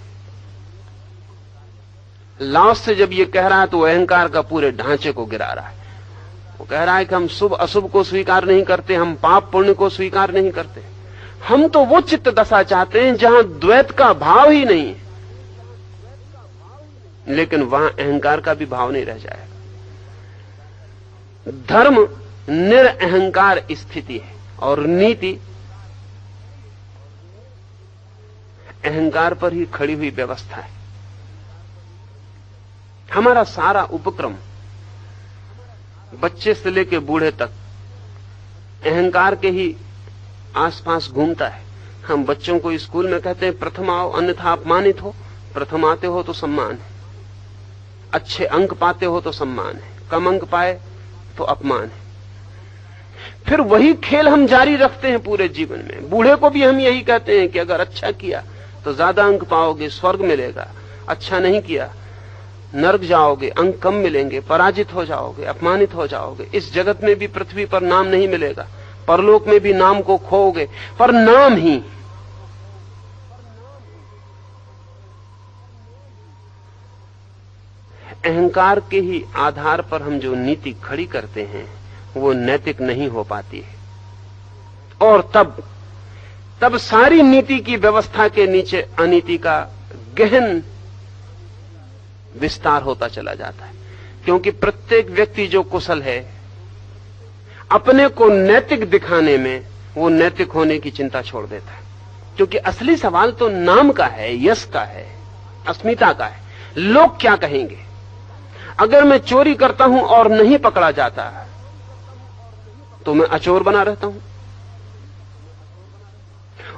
लाओस से जब ये कह रहा है तो अहंकार का पूरे ढांचे को गिरा रहा है। वो कह रहा है कि हम शुभ अशुभ को स्वीकार नहीं करते, हम पाप पुण्य को स्वीकार नहीं करते, हम तो वो चित्त दशा चाहते हैं जहां द्वैत का भाव ही नहीं है। लेकिन वहां अहंकार का भी भाव नहीं रह जाएगा। धर्म निरअहंकार स्थिति है और नीति अहंकार पर ही खड़ी हुई व्यवस्था है। हमारा सारा उपक्रम बच्चे से लेकर बूढ़े तक अहंकार के ही आसपास घूमता है। हम बच्चों को स्कूल में कहते हैं प्रथम आओ अन्यथा अपमानित हो, प्रथम आते हो तो सम्मान है, अच्छे अंक पाते हो तो सम्मान है, कम अंक पाए तो अपमान है। फिर वही खेल हम जारी रखते हैं पूरे जीवन में। बूढ़े को भी हम यही कहते हैं कि अगर अच्छा किया तो ज्यादा अंक पाओगे, स्वर्ग मिलेगा, अच्छा नहीं किया नरक जाओगे, अंक कम मिलेंगे, पराजित हो जाओगे, अपमानित हो जाओगे। इस जगत में भी पृथ्वी पर नाम नहीं मिलेगा, परलोक में भी नाम को खोओगे, पर नाम ही। अहंकार के ही आधार पर हम जो नीति खड़ी करते हैं वो नैतिक नहीं हो पाती है। और तब सारी नीति की व्यवस्था के नीचे अनीति का गहन विस्तार होता चला जाता है। क्योंकि प्रत्येक व्यक्ति जो कुशल है अपने को नैतिक दिखाने में, वो नैतिक होने की चिंता छोड़ देता है। क्योंकि असली सवाल तो नाम का है, यश का है, अस्मिता का है। लोग क्या कहेंगे? अगर मैं चोरी करता हूं और नहीं पकड़ा जाता तो मैं अचोर बना रहता हूं।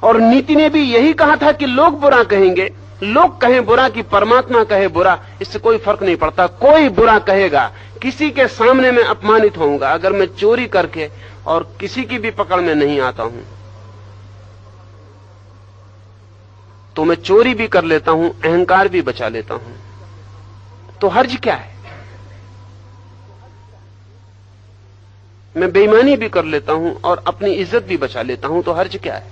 और नीति ने भी यही कहा था कि लोग बुरा कहेंगे, लोग कहें बुरा कि परमात्मा कहे बुरा, इससे कोई फर्क नहीं पड़ता। कोई बुरा कहेगा, किसी के सामने मैं अपमानित होऊंगा। अगर मैं चोरी करके और किसी की भी पकड़ में नहीं आता हूं तो मैं चोरी भी कर लेता हूं, अहंकार भी बचा लेता हूं, तो हर्ज क्या है? मैं बेईमानी भी कर लेता हूं और अपनी इज्जत भी बचा लेता हूं, तो हर्ज क्या है?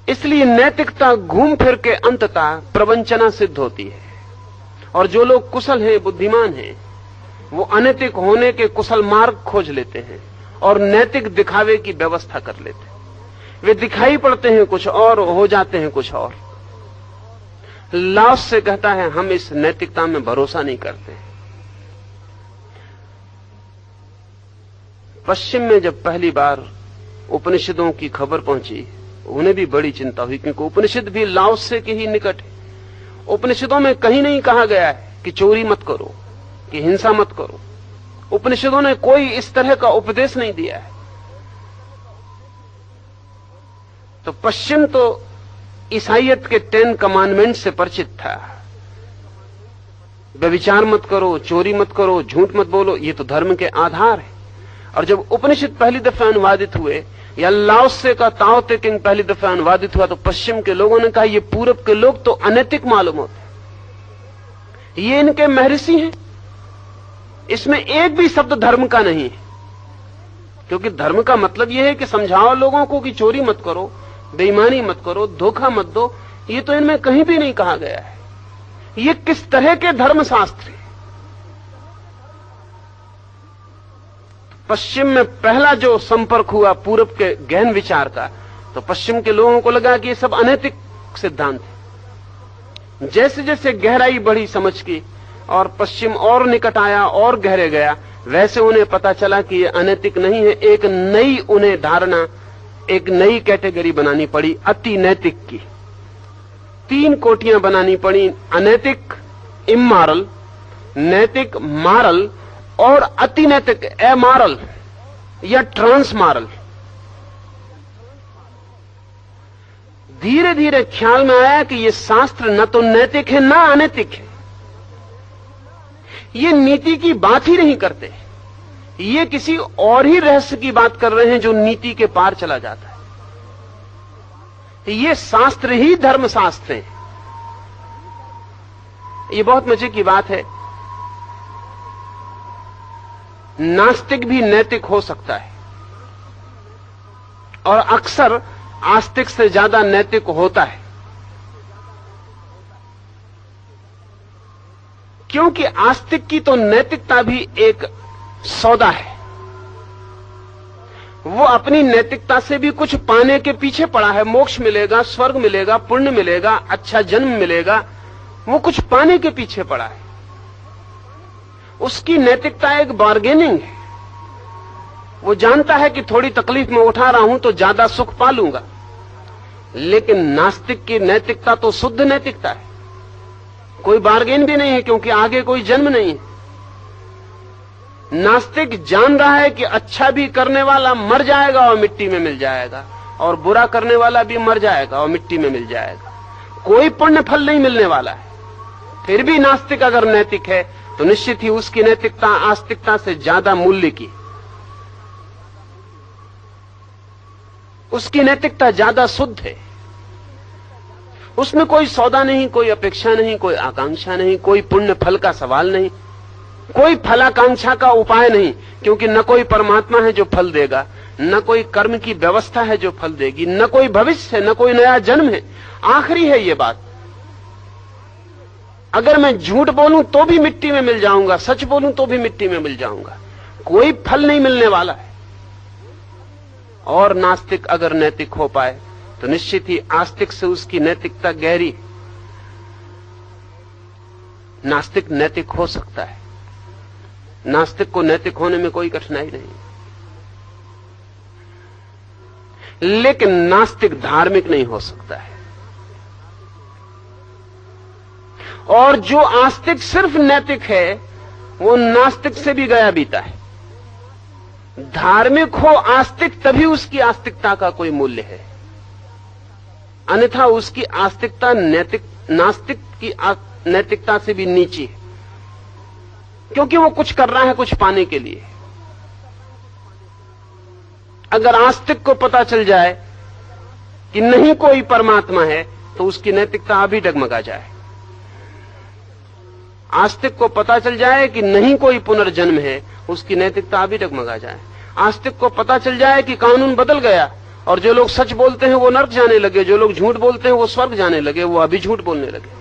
इसलिए नैतिकता घूम फिर के अंततः प्रवंचना सिद्ध होती है। और जो लोग कुशल हैं, बुद्धिमान हैं, वो अनैतिक होने के कुशल मार्ग खोज लेते हैं और नैतिक दिखावे की व्यवस्था कर लेते हैं। वे दिखाई पड़ते हैं कुछ और, हो जाते हैं कुछ और। लाओस से कहता है, हम इस नैतिकता में भरोसा नहीं करते। पश्चिम में जब पहली बार उपनिषदों की खबर पहुंची, उन्हें भी बड़ी चिंता हुई, क्योंकि उपनिषद भी लाओसे के ही निकट है। उपनिषदों में कहीं नहीं कहा गया है कि चोरी मत करो, कि हिंसा मत करो। उपनिषदों ने कोई इस तरह का उपदेश नहीं दिया है। तो पश्चिम तो ईसाइयत के 10 कमांडमेंट से परिचित था। व्यभिचार मत करो, चोरी मत करो, झूठ मत बोलो, ये तो धर्म के आधार है। और जब उपनिषद पहली दफा अनुवादित हुए, या लाओसे का ताओ ते किंग पहली दफा अनुवादित हुआ, तो पश्चिम के लोगों ने कहा, ये पूरब के लोग तो अनैतिक मालूम होते हैं, ये इनके महर्षि हैं, इसमें एक भी शब्द धर्म का नहीं है। क्योंकि धर्म का मतलब यह है कि समझाओ लोगों को कि चोरी मत करो, बेईमानी मत करो, धोखा मत दो। ये तो इनमें कहीं भी नहीं कहा गया है। ये किस तरह के धर्मशास्त्र है? पश्चिम में पहला जो संपर्क हुआ पूरब के गहन विचार का, तो पश्चिम के लोगों को लगा कि ये सब अनैतिक सिद्धांत है। जैसे जैसे गहराई बढ़ी समझ की और पश्चिम और निकट आया और गहरे गया, वैसे उन्हें पता चला कि ये अनैतिक नहीं है। एक नई उन्हें धारणा, एक नई कैटेगरी बनानी पड़ी, अति नैतिक की। 3 कोटियां बनानी पड़ी, अनैतिक, इमॉरल, नैतिक, मॉरल, और अति नैतिक, एमॉरल या ट्रांसमॉरल। धीरे धीरे ख्याल में आया कि ये शास्त्र न तो नैतिक है, न अनैतिक है। ये नीति की बात ही नहीं करते, ये किसी और ही रहस्य की बात कर रहे हैं जो नीति के पार चला जाता है। ये शास्त्र ही धर्मशास्त्र है। ये बहुत मजे की बात है। नास्तिक भी नैतिक हो सकता है, और अक्सर आस्तिक से ज्यादा नैतिक होता है, क्योंकि आस्तिक की तो नैतिकता भी एक सौदा है। वो अपनी नैतिकता से भी कुछ पाने के पीछे पड़ा है। मोक्ष मिलेगा, स्वर्ग मिलेगा, पुण्य मिलेगा, अच्छा जन्म मिलेगा, वो कुछ पाने के पीछे पड़ा है। उसकी नैतिकता एक बार्गेनिंग है। वो जानता है कि थोड़ी तकलीफ में उठा रहा हूं तो ज्यादा सुख पा लूंगा। लेकिन नास्तिक की नैतिकता तो शुद्ध नैतिकता है, कोई बार्गेन भी नहीं है, क्योंकि आगे कोई जन्म नहीं है। नास्तिक जान रहा है कि अच्छा भी करने वाला मर जाएगा और मिट्टी में मिल जाएगा, और बुरा करने वाला भी मर जाएगा और मिट्टी में मिल जाएगा। कोई पुण्य फल नहीं मिलने वाला है। फिर भी नास्तिक अगर नैतिक है तो निश्चित ही उसकी नैतिकता आस्तिकता से ज्यादा मूल्य की, उसकी नैतिकता ज्यादा शुद्ध है। उसमें कोई सौदा नहीं, कोई अपेक्षा नहीं, कोई आकांक्षा नहीं, कोई पुण्य फल का सवाल नहीं, कोई फलाकांक्षा का उपाय नहीं, क्योंकि न कोई परमात्मा है जो फल देगा, न कोई कर्म की व्यवस्था है जो फल देगी, न कोई भविष्य है, न कोई नया जन्म है। आखिरी है ये बात। अगर मैं झूठ बोलूं तो भी मिट्टी में मिल जाऊंगा, सच बोलूं तो भी मिट्टी में मिल जाऊंगा, कोई फल नहीं मिलने वाला है। और नास्तिक अगर नैतिक हो पाए तो निश्चित ही आस्तिक से उसकी नैतिकता गहरी। नास्तिक नैतिक हो सकता है, नास्तिक को नैतिक होने में कोई कठिनाई नहीं, लेकिन नास्तिक धार्मिक नहीं हो सकता है। और जो आस्तिक सिर्फ नैतिक है वो नास्तिक से भी गया बीता है। धार्मिक हो आस्तिक तभी उसकी आस्तिकता का कोई मूल्य है, अन्यथा उसकी आस्तिकता नास्तिक की नैतिकता से भी नीची है, क्योंकि वो कुछ कर रहा है कुछ पाने के लिए। अगर आस्तिक को पता चल जाए कि नहीं कोई परमात्मा है तो उसकी नैतिकता अभी डगमगा जाए। आस्तिक को पता चल जाए कि नहीं कोई पुनर्जन्म है, उसकी नैतिकता अभी डगमगा जाए। आस्तिक को पता चल जाए कि कानून बदल गया और जो लोग सच बोलते हैं वो नर्क जाने लगे, जो लोग झूठ बोलते हैं वो स्वर्ग जाने लगे, वो अभी झूठ बोलने लगे।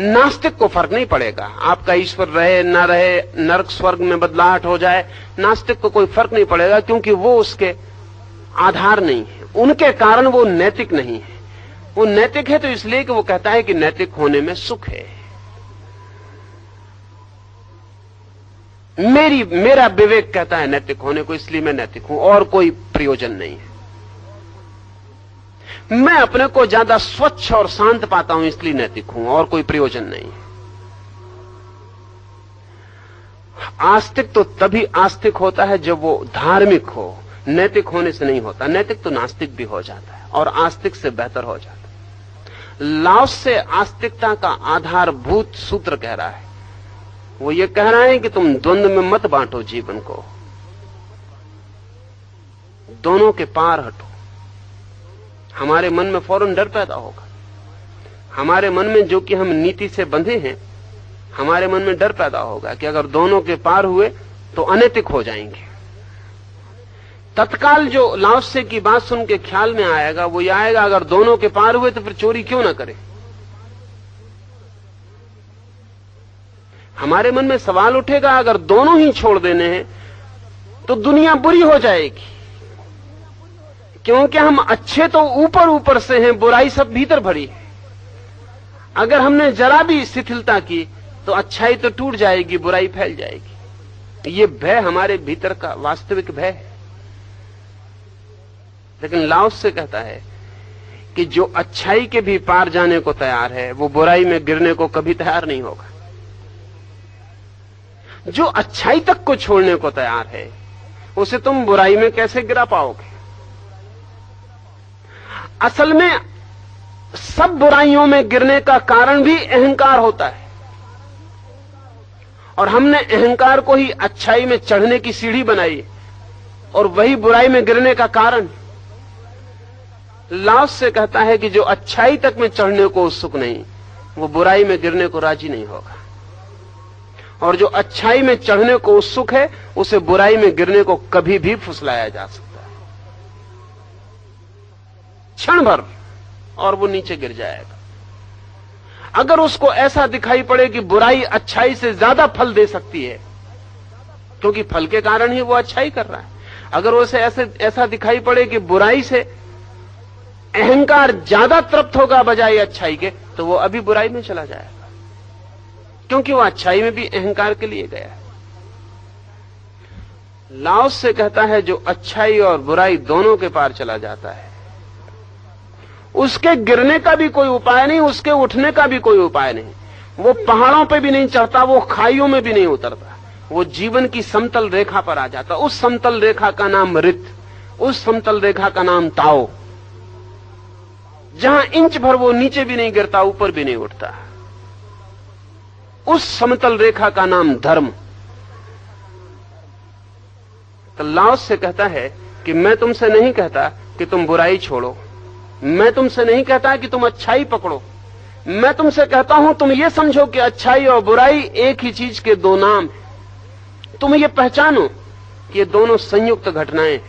नास्तिक को फर्क नहीं पड़ेगा, आपका ईश्वर रहे ना रहे, नर्क स्वर्ग में बदलाहट हो जाए, नास्तिक को कोई फर्क नहीं पड़ेगा, क्योंकि वो उसके आधार नहीं है, उनके कारण वो नैतिक नहीं है। वो नैतिक है तो इसलिए कि वो कहता है कि नैतिक होने में सुख है। मेरा विवेक कहता है नैतिक होने को, इसलिए मैं नैतिक हूं, और कोई प्रयोजन नहीं है। मैं अपने को ज्यादा स्वच्छ और शांत पाता हूं, इसलिए नैतिक हूं, और कोई प्रयोजन नहीं है। आस्तिक तो तभी आस्तिक होता है जब वो धार्मिक हो, नैतिक होने से नहीं होता। नैतिक तो नास्तिक भी हो जाता है और आस्तिक से बेहतर हो जाता है। लाओस से आस्तिकता का आधारभूत सूत्र कह रहा है, वो ये कह रहा है कि तुम द्वंद्व में मत बांटो जीवन को, दोनों के पार हटो। हमारे मन में फौरन डर पैदा होगा, हमारे मन में जो कि हम नीति से बंधे हैं, हमारे मन में डर पैदा होगा कि अगर दोनों के पार हुए तो अनैतिक हो जाएंगे। तत्काल जो लाओसे की बात सुन के ख्याल में आएगा वो ये आएगा, अगर दोनों के पार हुए तो फिर चोरी क्यों ना करें। हमारे मन में सवाल उठेगा, अगर दोनों ही छोड़ देने हैं तो दुनिया बुरी हो जाएगी, क्योंकि हम अच्छे तो ऊपर ऊपर से हैं, बुराई सब भीतर भरी है। अगर हमने जरा भी शिथिलता की तो अच्छाई तो टूट जाएगी, बुराई फैल जाएगी। ये भय हमारे भीतर का वास्तविक भय है। लेकिन लाओस से कहता है कि जो अच्छाई के भी पार जाने को तैयार है वो बुराई में गिरने को कभी तैयार नहीं होगा। जो अच्छाई तक को छोड़ने को तैयार है उसे तुम बुराई में कैसे गिरा पाओगे। असल में सब बुराइयों में गिरने का कारण भी अहंकार होता है, और हमने अहंकार को ही अच्छाई में चढ़ने की सीढ़ी बनाई, और वही बुराई में गिरने का कारण। लाओस से कहता है कि जो अच्छाई तक में चढ़ने को उत्सुक नहीं, वो बुराई में गिरने को राजी नहीं होगा, और जो अच्छाई में चढ़ने को उत्सुक है उसे बुराई में गिरने को कभी भी फुसलाया जा सकता है, क्षण भर, और वो नीचे गिर जाएगा। अगर उसको ऐसा दिखाई पड़े कि बुराई अच्छाई से ज्यादा फल दे सकती है, क्योंकि फल के कारण ही वो अच्छाई कर रहा है, अगर उसे ऐसा दिखाई पड़े कि बुराई से अहंकार ज्यादा तृप्त होगा बजाय अच्छाई के, तो वो अभी बुराई में चला जाएगा, क्योंकि वो अच्छाई में भी अहंकार के लिए गया है। लाओस से कहता है जो अच्छाई और बुराई दोनों के पार चला जाता है उसके गिरने का भी कोई उपाय नहीं, उसके उठने का भी कोई उपाय नहीं। वो पहाड़ों पे भी नहीं चढ़ता, वो खाइयों में भी नहीं उतरता, वो जीवन की समतल रेखा पर आ जाता। उस समतल रेखा का नाम रित, उस समतल रेखा का नाम ताओ, जहां इंच भर वो नीचे भी नहीं गिरता, ऊपर भी नहीं उठता। उस समतल रेखा का नाम धर्म। तो लाओस से कहता है कि मैं तुमसे नहीं कहता कि तुम बुराई छोड़ो, मैं तुमसे नहीं कहता कि तुम अच्छाई पकड़ो, मैं तुमसे कहता हूं तुम ये समझो कि अच्छाई और बुराई एक ही चीज के दो नाम हैं। तुम ये पहचानो कि ये दोनों संयुक्त घटनाएं,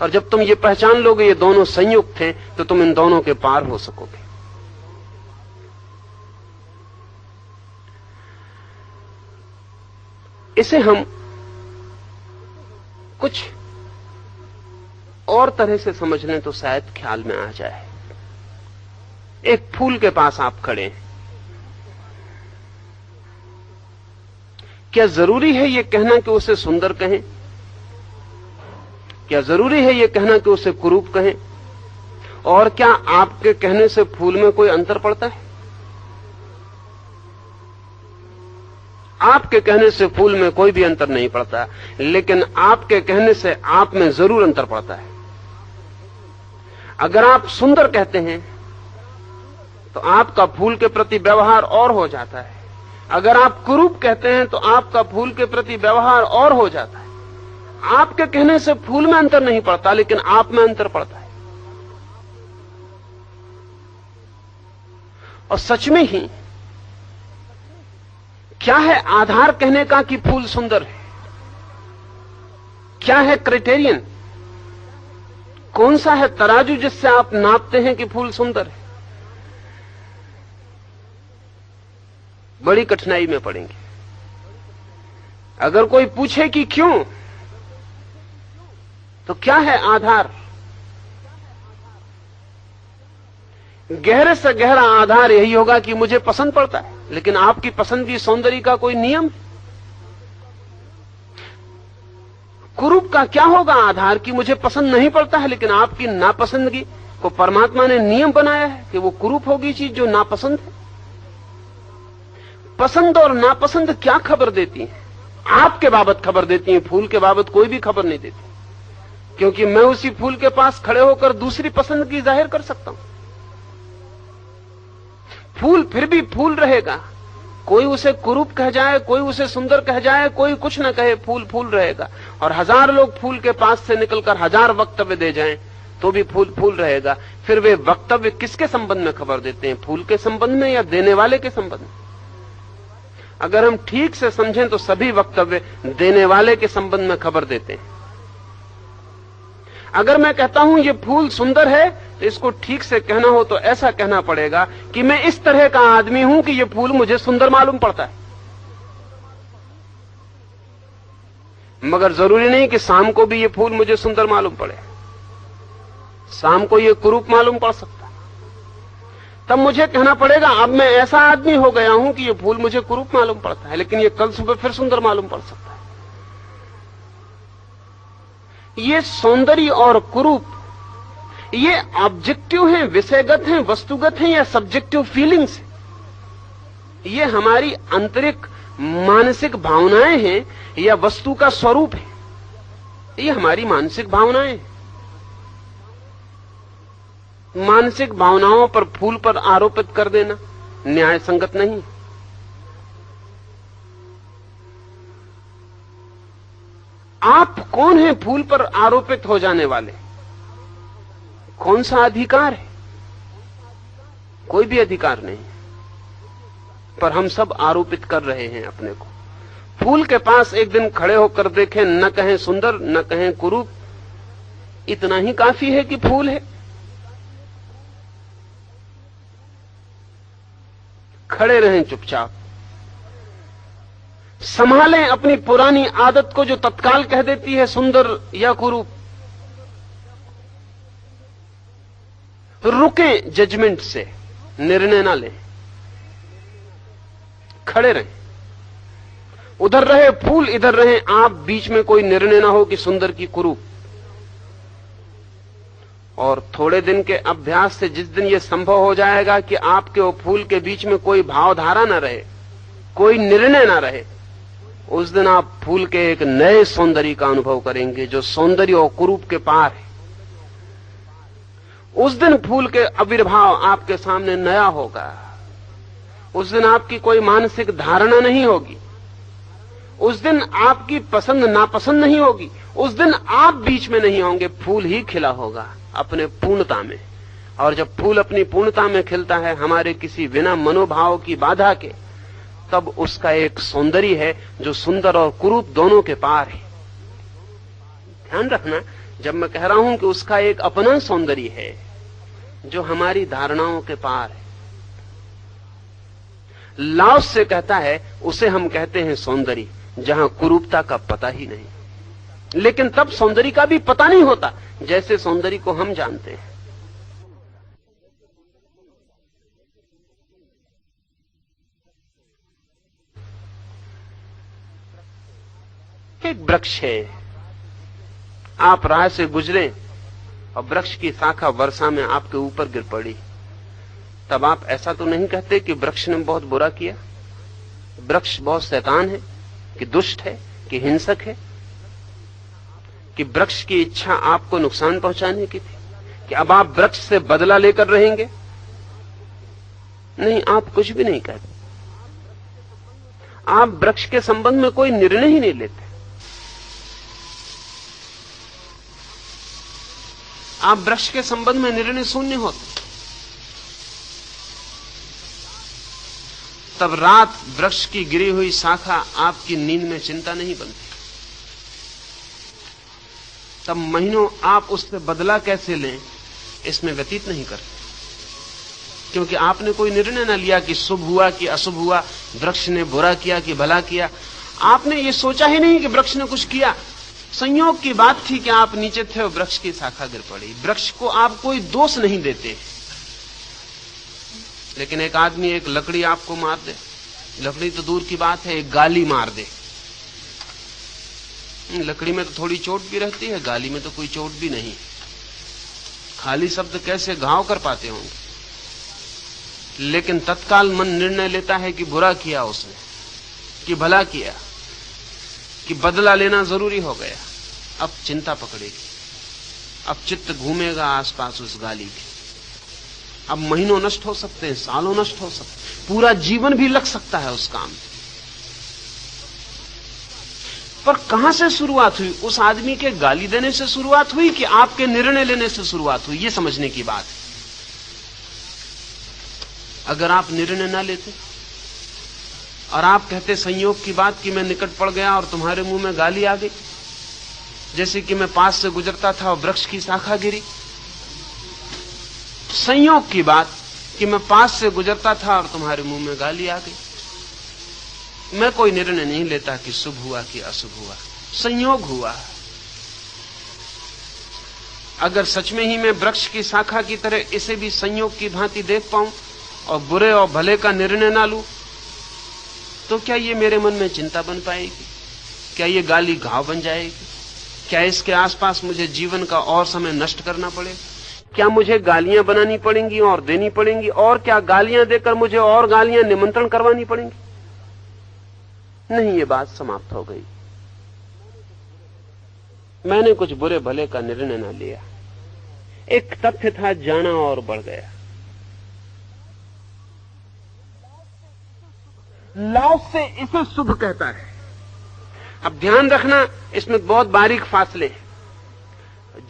और जब तुम ये पहचान लोगे ये दोनों संयुक्त हैं तो तुम इन दोनों के पार हो सकोगे। इसे हम कुछ और तरह से समझ लें तो शायद ख्याल में आ जाए। एक फूल के पास आप खड़े हैं, क्या जरूरी है यह कहना कि उसे सुंदर कहें? क्या जरूरी है यह कहना कि उसे कुरूप कहें? और क्या आपके कहने से फूल में कोई अंतर पड़ता है? आपके कहने से फूल में कोई भी अंतर नहीं पड़ता, लेकिन आपके कहने से आप में जरूर अंतर पड़ता है। अगर आप सुंदर कहते हैं तो आपका फूल के प्रति व्यवहार और हो जाता है, अगर आप कुरूप कहते हैं तो आपका फूल के प्रति व्यवहार और हो जाता है। आपके कहने से फूल में अंतर नहीं पड़ता, लेकिन आप में अंतर पड़ता है। और सच में ही क्या है आधार कहने का कि फूल सुंदर है? क्या है क्राइटेरियन? कौन सा है तराजू जिससे आप नापते हैं कि फूल सुंदर है? बड़ी कठिनाई में पड़ेंगे। अगर कोई पूछे कि क्यों, तो क्या है आधार? गहरे से गहरा आधार यही होगा कि मुझे पसंद पड़ता है। लेकिन आपकी पसंद की सौंदर्य का कोई नियम? कुरूप का क्या होगा आधार कि मुझे पसंद नहीं पड़ता है, लेकिन आपकी नापसंदगी को परमात्मा ने नियम बनाया है कि वो कुरूप होगी चीज जो नापसंद है। पसंद और नापसंद क्या खबर देती हैं? आपके बाबत खबर देती हैं, फूल के बाबत कोई भी खबर नहीं देती, क्योंकि मैं उसी फूल के पास खड़े होकर दूसरी पसंद की जाहिर कर सकता हूं। फूल फिर भी फूल रहेगा, कोई उसे कुरूप कह जाए, कोई उसे सुंदर कह जाए, कोई कुछ न कहे, फूल फूल रहेगा। और 1000 लोग फूल के पास से निकलकर 1000 वक्तव्य दे जाएं तो भी फूल फूल रहेगा। फिर वे वक्तव्य किसके संबंध में खबर देते हैं? फूल के संबंध में या देने वाले के संबंध में? अगर हम ठीक से समझें तो सभी वक्तव्य देने वाले के संबंध में खबर देते हैं। अगर मैं कहता हूं ये फूल सुंदर है, तो इसको ठीक से कहना हो तो ऐसा कहना पड़ेगा कि मैं इस तरह का आदमी हूं कि ये फूल मुझे सुंदर मालूम पड़ता है। मगर जरूरी नहीं कि शाम को भी ये फूल मुझे सुंदर मालूम पड़े, शाम को ये कुरूप मालूम पड़ सकता है। तब मुझे कहना पड़ेगा अब मैं ऐसा आदमी हो गया हूं कि ये फूल मुझे कुरूप मालूम पड़ता है, लेकिन ये कल सुबह फिर सुंदर मालूम पड़ सकता है। ये सौंदर्य और कुरूप ये ऑब्जेक्टिव हैं, विषयगत हैं, वस्तुगत हैं, या सब्जेक्टिव फीलिंग्स? ये हमारी आंतरिक मानसिक भावनाएं हैं या वस्तु का स्वरूप है? ये हमारी मानसिक भावनाएं हैं। मानसिक भावनाओं पर फूल पर आरोपित कर देना न्याय संगत नहीं। आप कौन हैं फूल पर आरोपित हो जाने वाले? कौन सा अधिकार है? कोई भी अधिकार नहीं, पर हम सब आरोपित कर रहे हैं अपने को। फूल के पास एक दिन खड़े होकर देखें, न कहें सुंदर न कहें कुरूप, इतना ही काफी है कि फूल है। खड़े रहें चुपचाप, संभालें अपनी पुरानी आदत को जो तत्काल कह देती है सुंदर या कुरूप। रुकें जजमेंट से, निर्णय ना लें, खड़े रहें। उधर रहे फूल, इधर रहे आप, बीच में कोई निर्णय ना हो कि सुंदर की कुरूप। और थोड़े दिन के अभ्यास से जिस दिन यह संभव हो जाएगा कि आपके और फूल के बीच में कोई भावधारा ना रहे, कोई निर्णय ना रहे, उस दिन आप फूल के एक नए सौंदर्य का अनुभव करेंगे जो सौंदर्य और कुरूप के पार है। उस दिन फूल के आविर्भाव आपके सामने नया होगा। उस दिन आपकी कोई मानसिक धारणा नहीं होगी। उस दिन आपकी पसंद नापसंद नहीं होगी। उस दिन आप बीच में नहीं होंगे, फूल ही खिला होगा अपने पूर्णता में। और जब फूल अपनी पूर्णता में खिलता है, हमारे किसी बिना मनोभाव की बाधा के, तब उसका एक सौंदर्य है जो सुंदर और कुरूप दोनों के पार है। ध्यान रखना, जब मैं कह रहा हूं कि उसका एक अपना सौंदर्य है जो हमारी धारणाओं के पार है। लाओस से कहता है, उसे हम कहते हैं सौंदर्य, जहां कुरूपता का पता ही नहीं। लेकिन तब सौंदर्य का भी पता नहीं होता जैसे सौंदर्य को हम जानते हैं। एक वृक्ष है, आप राह से गुजरे और वृक्ष की शाखा वर्षा में आपके ऊपर गिर पड़ी, तब आप ऐसा तो नहीं कहते कि वृक्ष ने बहुत बुरा किया, वृक्ष बहुत शैतान है, कि दुष्ट है, कि हिंसक है, कि वृक्ष की इच्छा आपको नुकसान पहुंचाने की थी, कि अब आप वृक्ष से बदला लेकर रहेंगे। नहीं, आप कुछ भी नहीं कहते। आप वृक्ष के संबंध में कोई निर्णय ही नहीं लेते। आप वृक्ष के संबंध में निर्णय शून्य होते। तब रात वृक्ष की गिरी हुई शाखा आपकी नींद में चिंता नहीं बनती। तब महीनों आप उससे बदला कैसे लें इसमें व्यतीत नहीं करते, क्योंकि आपने कोई निर्णय न लिया कि शुभ हुआ कि अशुभ हुआ, वृक्ष ने बुरा किया कि भला किया। आपने ये सोचा ही नहीं कि वृक्ष ने कुछ किया। संयोग की बात थी कि आप नीचे थे और वृक्ष की शाखा गिर पड़ी। वृक्ष को आप कोई दोष नहीं देते। लेकिन एक आदमी एक लकड़ी आपको मार दे, लकड़ी तो दूर की बात है, एक गाली मार दे। लकड़ी में तो थोड़ी चोट भी रहती है, गाली में तो कोई चोट भी नहीं। खाली शब्द कैसे घाव कर पाते होंगे, लेकिन तत्काल मन निर्णय लेता है कि बुरा किया उसने, कि भला किया, कि बदला लेना जरूरी हो गया। अब चिंता पकड़ेगी, अब चित्त घूमेगा आसपास उस गाली के। अब महीनों नष्ट हो सकते हैं, सालों नष्ट हो सकते हैं, पूरा जीवन भी लग सकता है उस काम में। पर कहां से शुरुआत हुई? उस आदमी के गाली देने से शुरुआत हुई कि आपके निर्णय लेने से शुरुआत हुई? ये समझने की बात है। अगर आप निर्णय ना लेते और आप कहते संयोग की बात कि मैं निकट पड़ गया और तुम्हारे मुंह में गाली आ गई, जैसे कि मैं पास से गुजरता था और वृक्ष की शाखा गिरी। संयोग की बात कि मैं पास से गुजरता था और तुम्हारे मुंह में गाली आ गई। मैं कोई निर्णय नहीं लेता कि शुभ हुआ कि अशुभ हुआ, संयोग हुआ। अगर सच में ही मैं वृक्ष की शाखा की तरह इसे भी संयोग की भांति देख पाऊं और बुरे और भले का निर्णय ना लूं, तो क्या ये मेरे मन में चिंता बन पाएगी? क्या ये गाली घाव बन जाएगी? क्या इसके आसपास मुझे जीवन का और समय नष्ट करना पड़ेगा? क्या मुझे गालियां बनानी पड़ेंगी और देनी पड़ेंगी? और क्या गालियां देकर मुझे और गालियां निमंत्रण करवानी पड़ेंगी? नहीं, ये बात समाप्त हो गई। मैंने कुछ बुरे भले का निर्णय न लिया। एक तथ्य था, जाना और बढ़ गया। लाओस से इसे शुभ कहता है। अब ध्यान रखना, इसमें बहुत बारीक फासले हैं।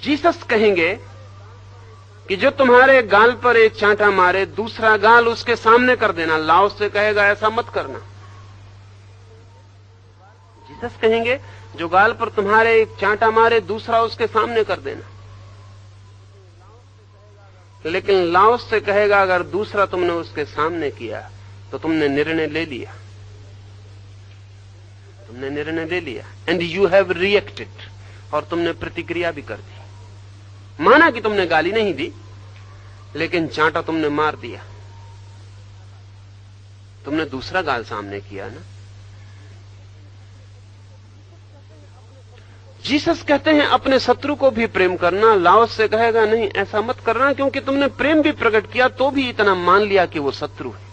जीसस कहेंगे कि जो तुम्हारे गाल पर एक चांटा मारे, दूसरा गाल उसके सामने कर देना। लाओस से कहेगा ऐसा मत करना। जीसस कहेंगे जो गाल पर तुम्हारे एक चांटा मारे, दूसरा उसके सामने कर देना। लेकिन लाओस से कहेगा अगर दूसरा तुमने उसके सामने किया तो तुमने निर्णय ले लिया, तुमने निर्णय ले लिया। एंड यू हैव रिएक्टेड, और तुमने प्रतिक्रिया भी कर दी। माना कि तुमने गाली नहीं दी, लेकिन चांटा तुमने मार दिया। तुमने दूसरा गाल सामने किया ना। जीसस कहते हैं अपने शत्रु को भी प्रेम करना। लाओस से कहेगा नहीं, ऐसा मत करना, क्योंकि तुमने प्रेम भी प्रकट किया तो भी इतना मान लिया कि वो शत्रु है।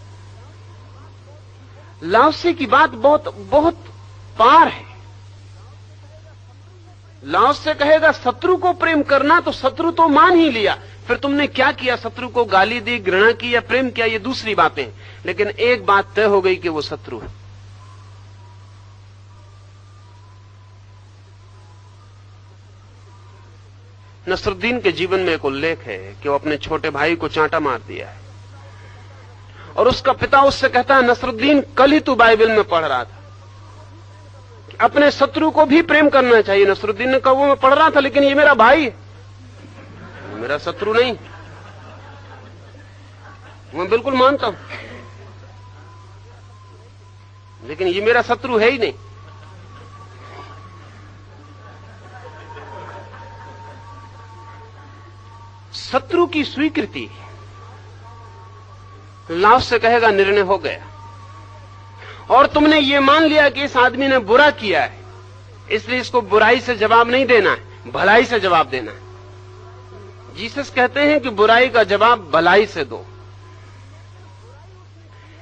लाओसे की बात बहुत बहुत पार है। लाओस से कहेगा शत्रु को प्रेम करना, तो शत्रु तो मान ही लिया। फिर तुमने क्या किया? शत्रु को गाली दी, घृणा की या प्रेम किया, ये दूसरी बातें। लेकिन एक बात तय हो गई कि वो शत्रु है। नसरुद्दीन के जीवन में एक उल्लेख है कि वो अपने छोटे भाई को चांटा मार दिया है, और उसका पिता उससे कहता है नसरुद्दीन, कल ही तू बाइबल में पढ़ रहा था कि अपने शत्रु को भी प्रेम करना चाहिए। नसरुद्दीन ने कहा वो मैं पढ़ रहा था, लेकिन ये मेरा भाई है, मेरा शत्रु नहीं। मैं बिल्कुल मानता हूं, लेकिन ये मेरा शत्रु है ही नहीं। शत्रु की स्वीकृति। लाओस से कहेगा निर्णय हो गया, और तुमने ये मान लिया कि इस आदमी ने बुरा किया है, इसलिए इसको बुराई से जवाब नहीं देना है, भलाई से जवाब देना है। जीसस कहते हैं कि बुराई का जवाब भलाई से दो।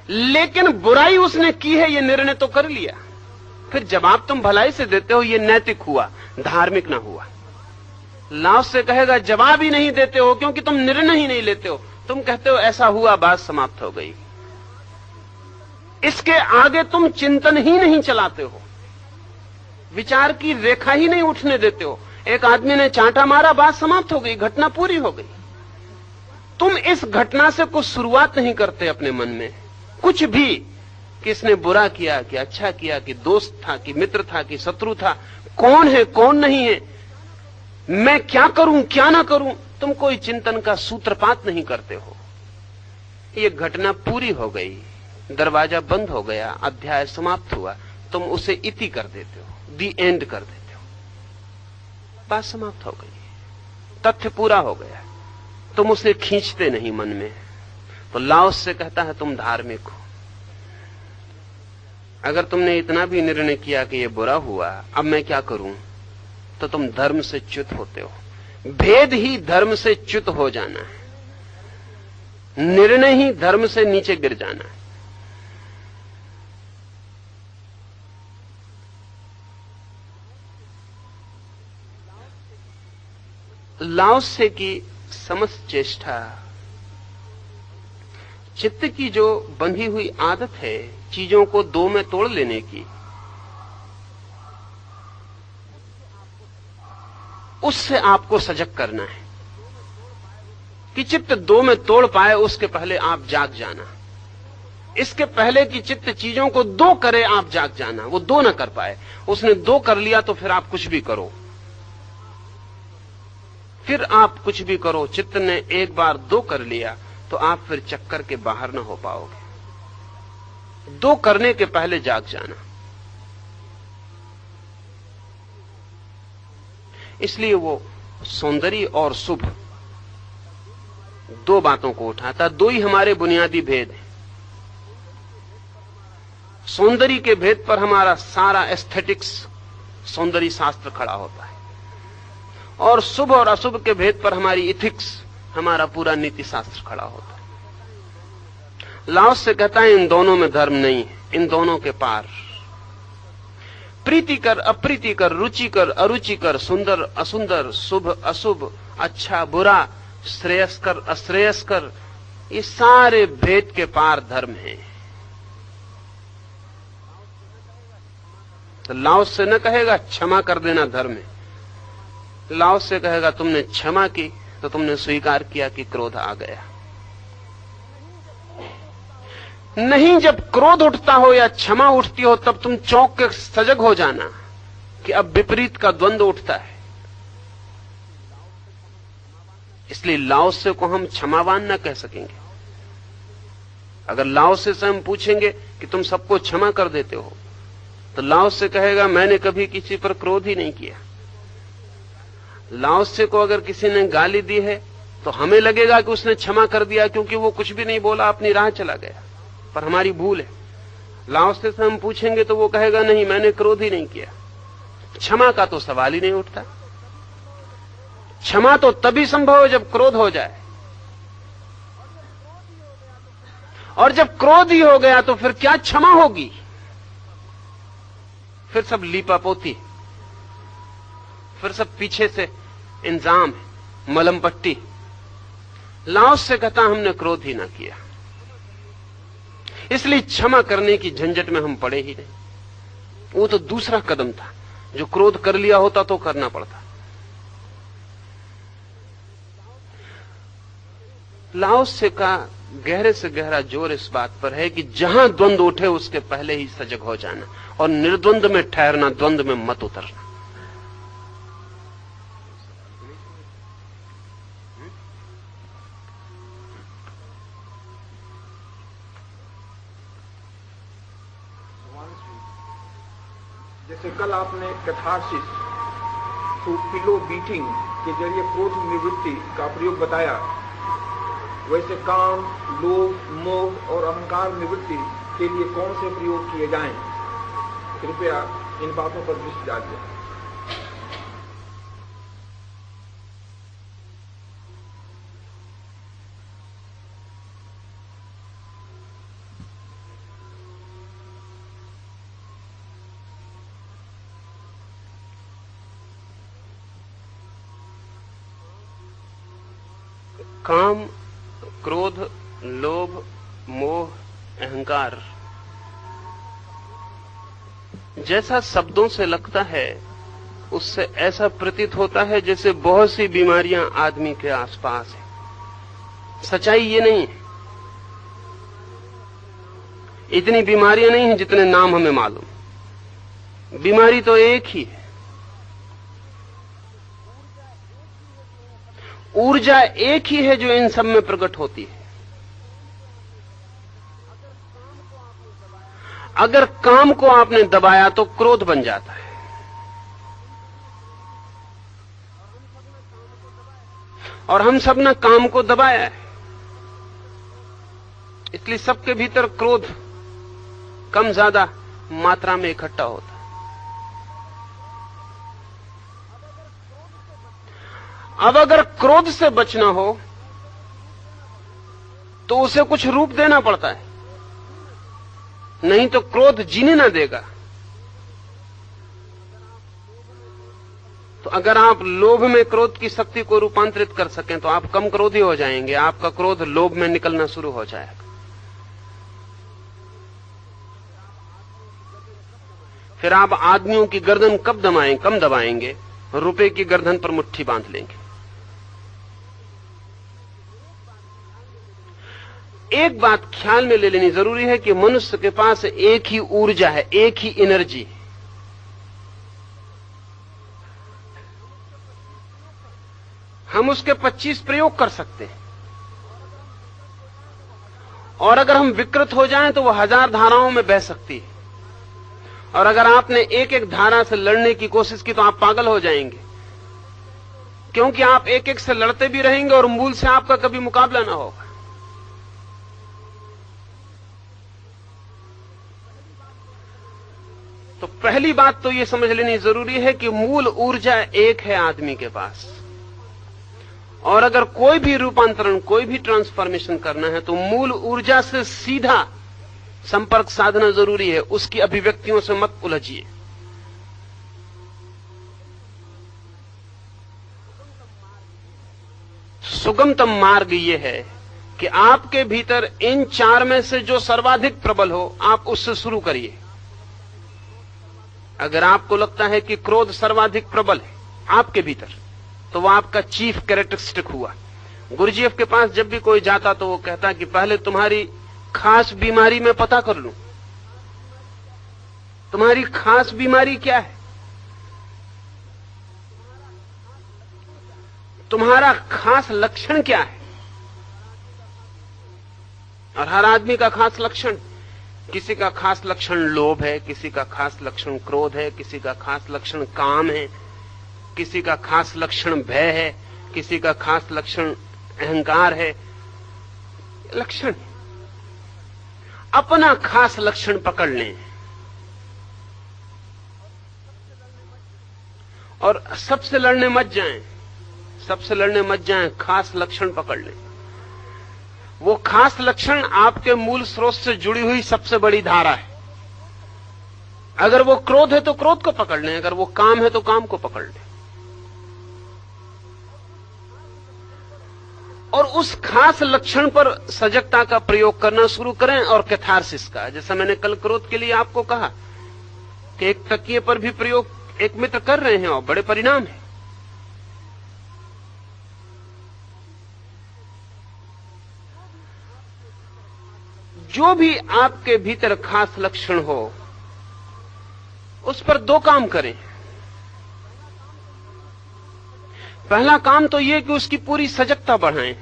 लेकिन बुराई उसने की है, ये निर्णय तो कर लिया, फिर जवाब तुम भलाई से देते हो, ये नैतिक हुआ, धार्मिक ना हुआ। लाओस से कहेगा जवाब ही नहीं देते हो, क्योंकि तुम निर्णय ही नहीं लेते हो। तुम कहते हो ऐसा हुआ, बात समाप्त हो गई। इसके आगे तुम चिंतन ही नहीं चलाते हो, विचार की रेखा ही नहीं उठने देते हो। एक आदमी ने चांटा मारा, बात समाप्त हो गई, घटना पूरी हो गई। तुम इस घटना से कुछ शुरुआत नहीं करते अपने मन में, कुछ भी किसने बुरा किया कि अच्छा किया, कि दोस्त था कि मित्र था कि शत्रु था, कौन है कौन नहीं है, मैं क्या करूं क्या ना करूं, तुम कोई चिंतन का सूत्रपात नहीं करते हो। ये घटना पूरी हो गई, दरवाजा बंद हो गया, अध्याय समाप्त हुआ, तुम उसे इति कर देते हो, दी एंड कर देते हो, बात समाप्त हो गई, तथ्य पूरा हो गया, तुम उसे खींचते नहीं मन में। तो लाओस से कहता है तुम धार्मिक हो। अगर तुमने इतना भी निर्णय किया कि ये बुरा हुआ, अब मैं क्या करूं, तो तुम धर्म से च्युत होते हो। भेद ही धर्म से च्युत हो जाना है, निर्णय ही धर्म से नीचे गिर जाना है। लाओसे की समस्त चेष्टा चित्त की जो बंधी हुई आदत है चीजों को दो में तोड़ लेने की, उससे आपको सजग करना है कि चित्त दो में तोड़ पाए उसके पहले आप जाग जाना। इसके पहले कि चित्त चीजों को दो करे आप जाग जाना, वो दो न कर पाए। उसने दो कर लिया तो फिर आप कुछ भी करो, फिर आप कुछ भी करो, चित्त ने एक बार दो कर लिया तो आप फिर चक्कर के बाहर न हो पाओगे। दो करने के पहले जाग जाना। इसलिए वो सौंदर्य और शुभ दो बातों को उठाता। दो ही हमारे बुनियादी भेद हैं। सौंदर्य के भेद पर हमारा सारा एस्थेटिक्स सौंदर्य शास्त्र खड़ा होता है, और शुभ और अशुभ के भेद पर हमारी इथिक्स, हमारा पूरा नीति शास्त्र खड़ा होता है। लाओस से कहता है इन दोनों में धर्म नहीं है, इन दोनों के पार। प्रीतिकर अप्रीतिकर, रुचिकर अरुचिकर, सुंदर असुंदर, शुभ अशुभ, अच्छा बुरा, श्रेयस्कर अश्रेयस्कर, ये सारे भेद के पार धर्म है। तो लाओस से न कहेगा क्षमा कर देना धर्म है, लाओस से कहेगा तुमने क्षमा की तो तुमने स्वीकार किया कि क्रोध आ गया। नहीं, जब क्रोध उठता हो या क्षमा उठती हो तब तुम चौंक के सजग हो जाना कि अब विपरीत का द्वंद्व उठता है। इसलिए लाओसे को हम क्षमावान न कह सकेंगे। अगर लाओसे से हम पूछेंगे कि तुम सबको क्षमा कर देते हो, तो लाओसे कहेगा मैंने कभी किसी पर क्रोध ही नहीं किया। लाओसे को अगर किसी ने गाली दी है तो हमें लगेगा कि उसने क्षमा कर दिया क्योंकि वो कुछ भी नहीं बोला, अपनी राह चला गया, पर हमारी भूल है। लाओसे से हम पूछेंगे तो वो कहेगा नहीं मैंने क्रोध ही नहीं किया। क्षमा का तो सवाल ही नहीं उठता। क्षमा तो तभी संभव है जब क्रोध हो जाए, और जब क्रोध ही हो गया तो फिर क्या क्षमा होगी? फिर सब लीपापोती, फिर सब पीछे से इंजाम, मलम पट्टी। लाओस से कहता हमने क्रोध ही ना किया, इसलिए क्षमा करने की झंझट में हम पड़े ही नहीं। वो तो दूसरा कदम था, जो क्रोध कर लिया होता तो करना पड़ता। लाओसे का गहरे से गहरा जोर इस बात पर है कि जहां द्वंद्व उठे उसके पहले ही सजग हो जाना और निर्द्वंद में ठहरना, द्वंद्व में मत उतरना। जैसे कल आपने कैथारसिस थ्रू पिलो बीटिंग के जरिए क्रोध निवृत्ति का प्रयोग बताया, वैसे काम, लोभ, मोह और अहंकार निवृत्ति के लिए कौन से प्रयोग किए जाएं? कृपया इन बातों पर दृष्टि डालिए। काम, क्रोध, लोभ, मोह, अहंकार, जैसा शब्दों से लगता है उससे ऐसा प्रतीत होता है जैसे बहुत सी बीमारियां आदमी के आसपास है। सच्चाई ये नहीं है। इतनी बीमारियां नहीं हैं जितने नाम हमें मालूम। बीमारी तो एक ही है। ऊर्जा एक ही है जो इन सब में प्रकट होती है। अगर काम को आपने दबाया तो क्रोध बन जाता है। और हम सब ने काम को दबाया है, इसलिए सबके भीतर क्रोध कम ज्यादा मात्रा में इकट्ठा होता है। अब अगर क्रोध से बचना हो तो उसे कुछ रूप देना पड़ता है, नहीं तो क्रोध जीने ना देगा। तो अगर आप लोभ में क्रोध की शक्ति को रूपांतरित कर सकें तो आप कम क्रोधी हो जाएंगे, आपका क्रोध लोभ में निकलना शुरू हो जाएगा। फिर आप आदमियों की गर्दन कम दबाएंगे, रुपए की गर्दन पर मुट्ठी बांध लेंगे। एक बात ख्याल में ले लेनी जरूरी है कि मनुष्य के पास एक ही ऊर्जा है, एक ही एनर्जी है। हम उसके 25 प्रयोग कर सकते हैं, और अगर हम विकृत हो जाएं तो वह 1000 धाराओं में बह सकती है। और अगर आपने एक एक धारा से लड़ने की कोशिश की तो आप पागल हो जाएंगे, क्योंकि आप एक एक से लड़ते भी रहेंगे और मूल से आपका कभी मुकाबला ना होगा। तो पहली बात तो यह समझ लेनी जरूरी है कि मूल ऊर्जा एक है आदमी के पास, और अगर कोई भी रूपांतरण, कोई भी ट्रांसफॉर्मेशन करना है तो मूल ऊर्जा से सीधा संपर्क साधना जरूरी है। उसकी अभिव्यक्तियों से मत उलझिए। सुगमतम मार्ग यह है कि आपके भीतर इन 4 में से जो सर्वाधिक प्रबल हो आप उससे शुरू करिए। अगर आपको लगता है कि क्रोध सर्वाधिक प्रबल है आपके भीतर, तो वह आपका चीफ कैरेक्टरिस्टिक हुआ। गुरुजीएफ के पास जब भी कोई जाता तो वो कहता कि पहले तुम्हारी खास बीमारी में पता कर लूं, तुम्हारी खास बीमारी क्या है, तुम्हारा खास लक्षण क्या है। और हर आदमी का खास लक्षण, किसी का खास लक्षण लोभ है, किसी का खास लक्षण क्रोध है, किसी का खास लक्षण काम है, किसी का खास लक्षण भय है, किसी का खास लक्षण अहंकार है। लक्षण अपना खास लक्षण पकड़ लें और सबसे लड़ने मत जाएं, सबसे लड़ने मत जाएं, खास लक्षण पकड़ लें। वो खास लक्षण आपके मूल स्रोत से जुड़ी हुई सबसे बड़ी धारा है। अगर वो क्रोध है तो क्रोध को पकड़ लें, अगर वो काम है तो काम को पकड़ लें। और उस खास लक्षण पर सजगता का प्रयोग करना शुरू करें और कैथारसिस का। जैसा मैंने कल क्रोध के लिए आपको कहा कि एक तकिए पर भी प्रयोग एक मित्र कर रहे हैं और बड़े परिणाम है। जो भी आपके भीतर खास लक्षण हो उस पर 2 काम करें। पहला काम तो यह कि उसकी पूरी सजगता बढ़ाएं,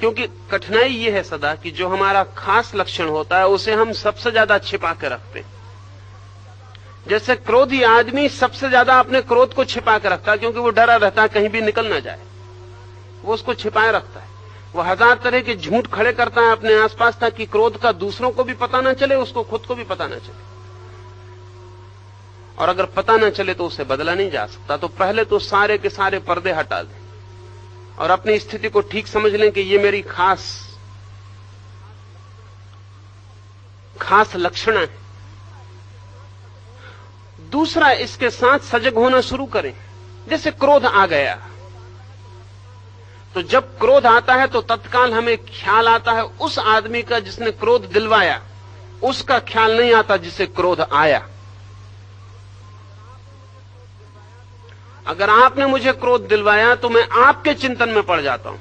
क्योंकि कठिनाई यह है सदा कि जो हमारा खास लक्षण होता है उसे हम सबसे ज्यादा छिपा के रखते हैं। जैसे क्रोधी आदमी सबसे ज्यादा अपने क्रोध को छिपा के रखता है, क्योंकि वो डरा रहता है कहीं भी निकल ना जाए, वो उसको छिपाए रखता है। वो 1000 तरह के झूठ खड़े करता है अपने आसपास ताकि क्रोध का दूसरों को भी पता ना चले, उसको खुद को भी पता ना चले। और अगर पता ना चले तो उसे बदला नहीं जा सकता। तो पहले तो सारे के सारे पर्दे हटा दें और अपनी स्थिति को ठीक समझ लें कि ये मेरी खास लक्षण है। दूसरा, इसके साथ सजग होना शुरू करें। जैसे क्रोध आ गया तो जब क्रोध आता है तो तत्काल हमें ख्याल आता है उस आदमी का जिसने क्रोध दिलवाया, उसका ख्याल नहीं आता जिसे क्रोध आया। अगर आपने मुझे क्रोध दिलवाया तो मैं आपके चिंतन में पड़ जाता हूं,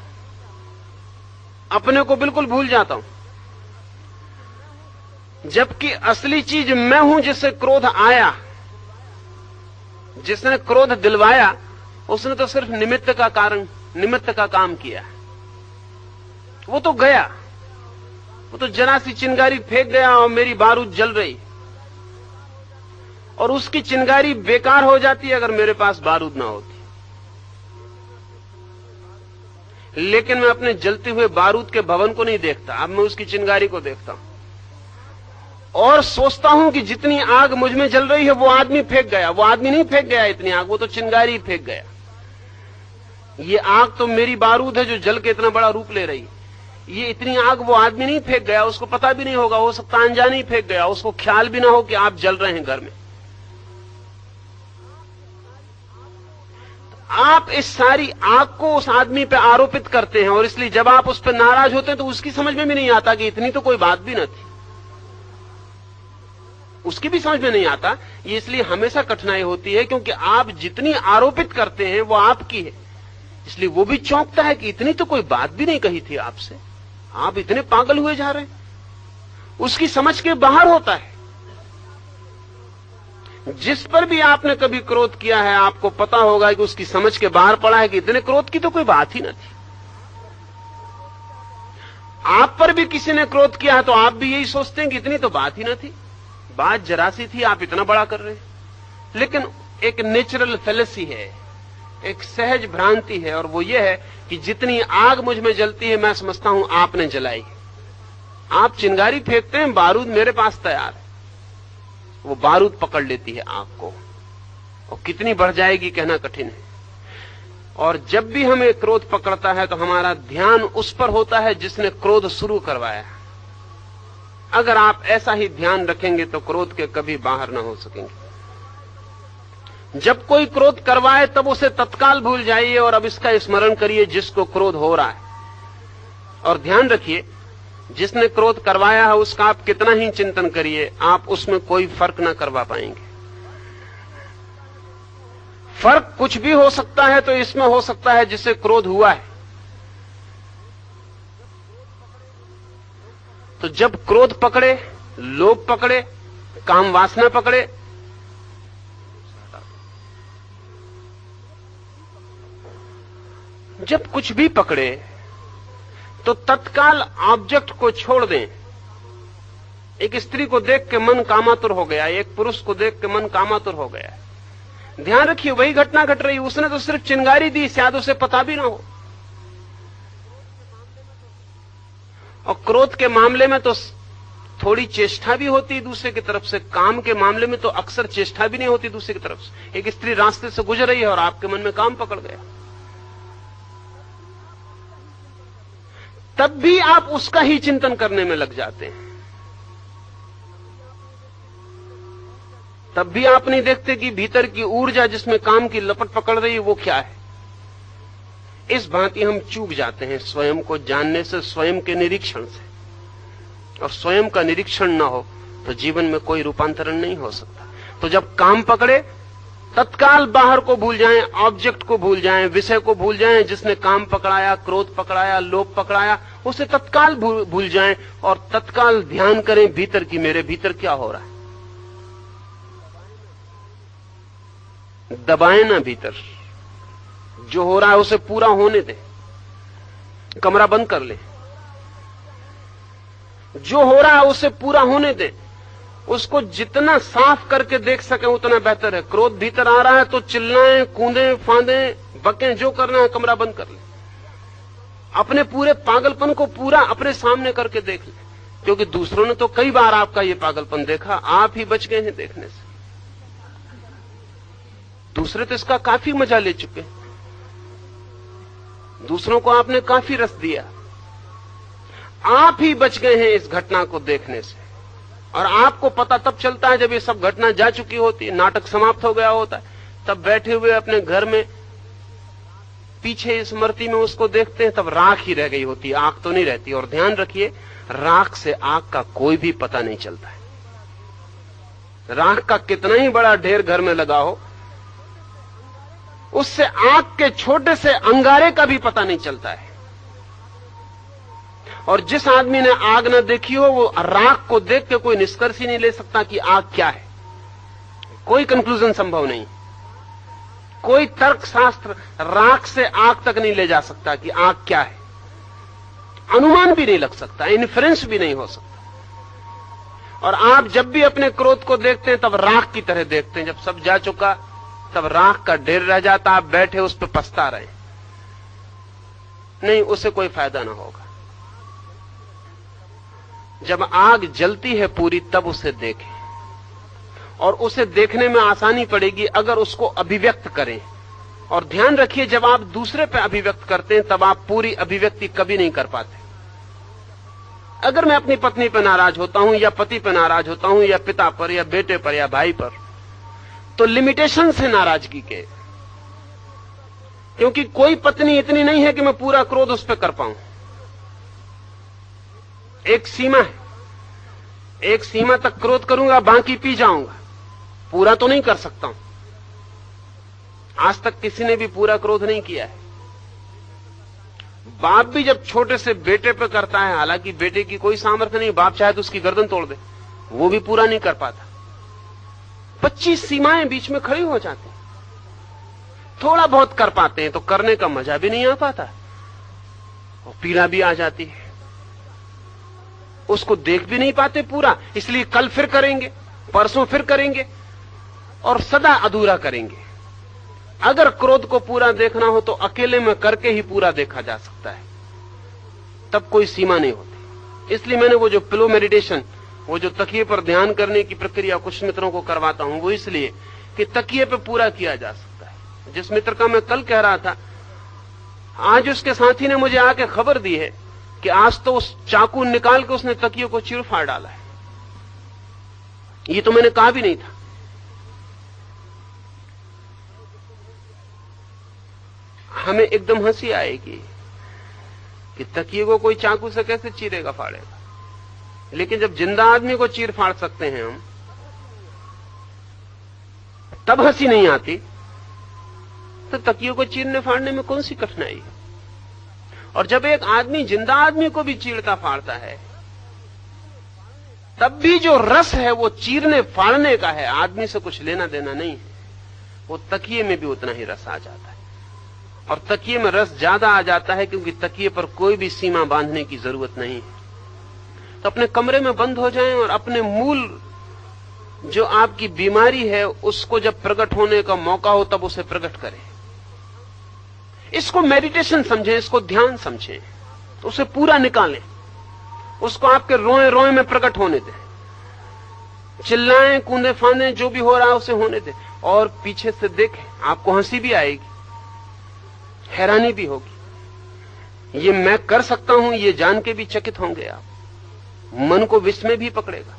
अपने को बिल्कुल भूल जाता हूं। जबकि असली चीज मैं हूं जिससे क्रोध आया, जिसने क्रोध दिलवाया, उसने तो सिर्फ निमित्त का काम किया। वो तो गया, वो तो जरा सी चिंगारी फेंक गया और मेरी बारूद जल रही, और उसकी चिंगारी बेकार हो जाती अगर मेरे पास बारूद ना होती। लेकिन मैं अपने जलते हुए बारूद के भवन को नहीं देखता, अब मैं उसकी चिंगारी को देखता हूं और सोचता हूं कि जितनी आग मुझ में जल रही है वो आदमी फेंक गया। वो आदमी नहीं फेंक गया इतनी आग, वो तो चिंगारी फेंक गया। ये आग तो मेरी बारूद है जो जल के इतना बड़ा रूप ले रही। ये इतनी आग वो आदमी नहीं फेंक गया, उसको पता भी नहीं होगा, हो सकता अनजाने ही फेंक गया, उसको ख्याल भी ना हो कि आप जल रहे हैं घर में। आप इस सारी आग को उस आदमी पे आरोपित करते हैं, और इसलिए जब आप उस पर नाराज होते हैं तो उसकी समझ में भी नहीं आता कि इतनी तो कोई बात भी न थी, उसकी भी समझ में नहीं आता। ये इसलिए हमेशा कठिनाई होती है क्योंकि आप जितनी आरोपित करते हैं वो आपकी है, इसलिए वो भी चौंकता है कि इतनी तो कोई बात भी नहीं कही थी आपसे, आप इतने पागल हुए जा रहे हैं। उसकी समझ के बाहर होता है। जिस पर भी आपने कभी क्रोध किया है आपको पता होगा कि उसकी समझ के बाहर पड़ा है कि इतने क्रोध की तो कोई बात ही न थी। आप पर भी किसी ने क्रोध किया है तो आप भी यही सोचते हैं कि इतनी तो बात ही न थी, बात जरा सी थी, आप इतना बड़ा कर रहे हैं। लेकिन एक नेचुरल फेलेसी है, एक सहज भ्रांति है, और वो ये है कि जितनी आग मुझ में जलती है मैं समझता हूं आपने जलाई। आप चिंगारी फेंकते हैं, बारूद मेरे पास तैयार है, वो बारूद पकड़ लेती है आग को, और कितनी बढ़ जाएगी कहना कठिन है। और जब भी हमें क्रोध पकड़ता है तो हमारा ध्यान उस पर होता है जिसने क्रोध शुरू करवाया। अगर आप ऐसा ही ध्यान रखेंगे तो क्रोध के कभी बाहर ना हो सकेंगे। जब कोई क्रोध करवाए तब उसे तत्काल भूल जाइए और अब इसका स्मरण करिए जिसको क्रोध हो रहा है, और ध्यान रखिए जिसने क्रोध करवाया है उसका आप कितना ही चिंतन करिए, आप उसमें कोई फर्क ना करवा पाएंगे। फर्क कुछ भी हो सकता है तो इसमें हो सकता है जिससे क्रोध हुआ है। तो जब क्रोध पकड़े, लोभ पकड़े, काम वासना पकड़े, जब कुछ भी पकड़े तो तत्काल ऑब्जेक्ट को छोड़ दें। एक स्त्री को देख के मन कामातुर हो गया, एक पुरुष को देख के मन कामातुर हो गया, ध्यान रखिए वही घटना घट रही, उसने तो सिर्फ चिंगारी दी, शायद उसे पता भी ना हो। और क्रोध के मामले में तो थोड़ी चेष्टा भी होती दूसरे की तरफ से, काम के मामले में तो अक्सर चेष्टा भी नहीं होती दूसरे की तरफ से। एक स्त्री रास्ते से गुजर रही है और आपके मन में काम पकड़ गया, तब भी आप उसका ही चिंतन करने में लग जाते हैं। तब भी आप नहीं देखते कि भीतर की ऊर्जा जिसमें काम की लपट पकड़ रही है वो क्या है। इस भांति हम चूक जाते हैं स्वयं को जानने से, स्वयं के निरीक्षण से, और स्वयं का निरीक्षण ना हो तो जीवन में कोई रूपांतरण नहीं हो सकता। तो जब काम पकड़े तत्काल बाहर को भूल जाएं, ऑब्जेक्ट को भूल जाएं, विषय को भूल जाएं, जिसने काम पकड़ाया, क्रोध पकड़ाया, लोभ पकड़ाया, उसे तत्काल भूल जाएं और तत्काल ध्यान करें भीतर की मेरे भीतर क्या हो रहा है। दबाएं ना भीतर, जो हो रहा है उसे पूरा होने दें, कमरा बंद कर ले, जो हो रहा है उसे पूरा होने दें, उसको जितना साफ करके देख सके उतना बेहतर है। क्रोध भीतर आ रहा है तो चिल्लाएं, कूदें, फांदें, बकें, जो करना है कमरा बंद कर ले, अपने पूरे पागलपन को पूरा अपने सामने करके देख ले, क्योंकि दूसरों ने तो कई बार आपका ये पागलपन देखा, आप ही बच गए हैं देखने से। दूसरे तो इसका काफी मजा ले चुके हैं, दूसरों को आपने काफी रस दिया, आप ही बच गए हैं इस घटना को देखने से। और आपको पता तब चलता है जब ये सब घटना जा चुकी होती है, नाटक समाप्त हो गया होता है, तब बैठे हुए अपने घर में पीछे स्मृति में उसको देखते हैं, तब राख ही रह गई होती है, आग तो नहीं रहती। और ध्यान रखिए राख से आग का कोई भी पता नहीं चलता है। राख का कितना ही बड़ा ढेर घर में लगा हो, उससे आग के छोटे से अंगारे का भी पता नहीं चलता है। और जिस आदमी ने आग न देखी हो वो राख को देख के कोई निष्कर्ष ही नहीं ले सकता कि आग क्या है। कोई कंक्लूजन संभव नहीं। कोई तर्कशास्त्र राख से आग तक नहीं ले जा सकता कि आग क्या है। अनुमान भी नहीं लग सकता, इन्फ्रेंस भी नहीं हो सकता। और आप जब भी अपने क्रोध को देखते हैं तब राख की तरह देखते हैं। जब सब जा चुका तब राख का ढेर रह जाता, आप बैठे उस पर पछता रहे। नहीं, उससे कोई फायदा ना होगा। जब आग जलती है पूरी तब उसे देखें, और उसे देखने में आसानी पड़ेगी अगर उसको अभिव्यक्त करें। और ध्यान रखिए, जब आप दूसरे पे अभिव्यक्त करते हैं तब आप पूरी अभिव्यक्ति कभी नहीं कर पाते। अगर मैं अपनी पत्नी पर नाराज होता हूं या पति पर नाराज होता हूं या पिता पर या बेटे पर या भाई पर, तो लिमिटेशन से नाराजगी के, क्योंकि कोई पत्नी इतनी नहीं है कि मैं पूरा क्रोध उस पर कर पाऊं। एक सीमा है, एक सीमा तक क्रोध करूंगा, बाकी पी जाऊंगा, पूरा तो नहीं कर सकता हूं। आज तक किसी ने भी पूरा क्रोध नहीं किया है। बाप भी जब छोटे से बेटे पे करता है, हालांकि बेटे की कोई सामर्थ्य नहीं, बाप चाहे तो उसकी गर्दन तोड़ दे, वो भी पूरा नहीं कर पाता। 25 सीमाएं बीच में खड़ी हो जाती। थोड़ा बहुत कर पाते हैं तो करने का मजा भी नहीं आ पाता और पीड़ा भी आ जाती है। उसको देख भी नहीं पाते पूरा, इसलिए कल फिर करेंगे, परसों फिर करेंगे और सदा अधूरा करेंगे। अगर क्रोध को पूरा देखना हो तो अकेले में करके ही पूरा देखा जा सकता है, तब कोई सीमा नहीं होती। इसलिए मैंने वो जो पिलो मेडिटेशन, वो जो तकिए पर ध्यान करने की प्रक्रिया कुछ मित्रों को करवाता हूं, वो इसलिए कि तकिए पे पूरा किया जा सकता है। जिस मित्र का मैं कल कह रहा था, आज उसके साथी ने मुझे आके खबर दी है कि आज तो उस चाकू निकाल के उसने तकिए को चीर फाड़ डाला है। ये तो मैंने कहा भी नहीं था। हमें एकदम हंसी आएगी कि तकिए को कोई चाकू से कैसे चीरेगा फाड़ेगा, लेकिन जब जिंदा आदमी को चीर फाड़ सकते हैं हम, तब हंसी नहीं आती। तो तकिए को चीरने फाड़ने में कौन सी कठिनाई है। और जब एक आदमी जिंदा आदमी को भी चीरता फाड़ता है, तब भी जो रस है वो चीरने फाड़ने का है, आदमी से कुछ लेना देना नहीं है। वो तकिए में भी उतना ही रस आ जाता है, और तकिए में रस ज्यादा आ जाता है क्योंकि तकिए पर कोई भी सीमा बांधने की जरूरत नहीं है। तो अपने कमरे में बंद हो जाएं और अपने मूल जो आपकी बीमारी है उसको जब प्रकट होने का मौका हो तब उसे प्रकट करें। इसको मेडिटेशन समझें, इसको ध्यान समझें, तो उसे पूरा निकालें, उसको आपके रोए रोए में प्रकट होने दें। चिल्लाएं, कूदे फांदे, जो भी हो रहा है उसे होने दें, और पीछे से देखें। आपको हंसी भी आएगी, हैरानी भी होगी। ये मैं कर सकता हूं ये जान के भी चकित होंगे आप। मन को विस्मय भी पकड़ेगा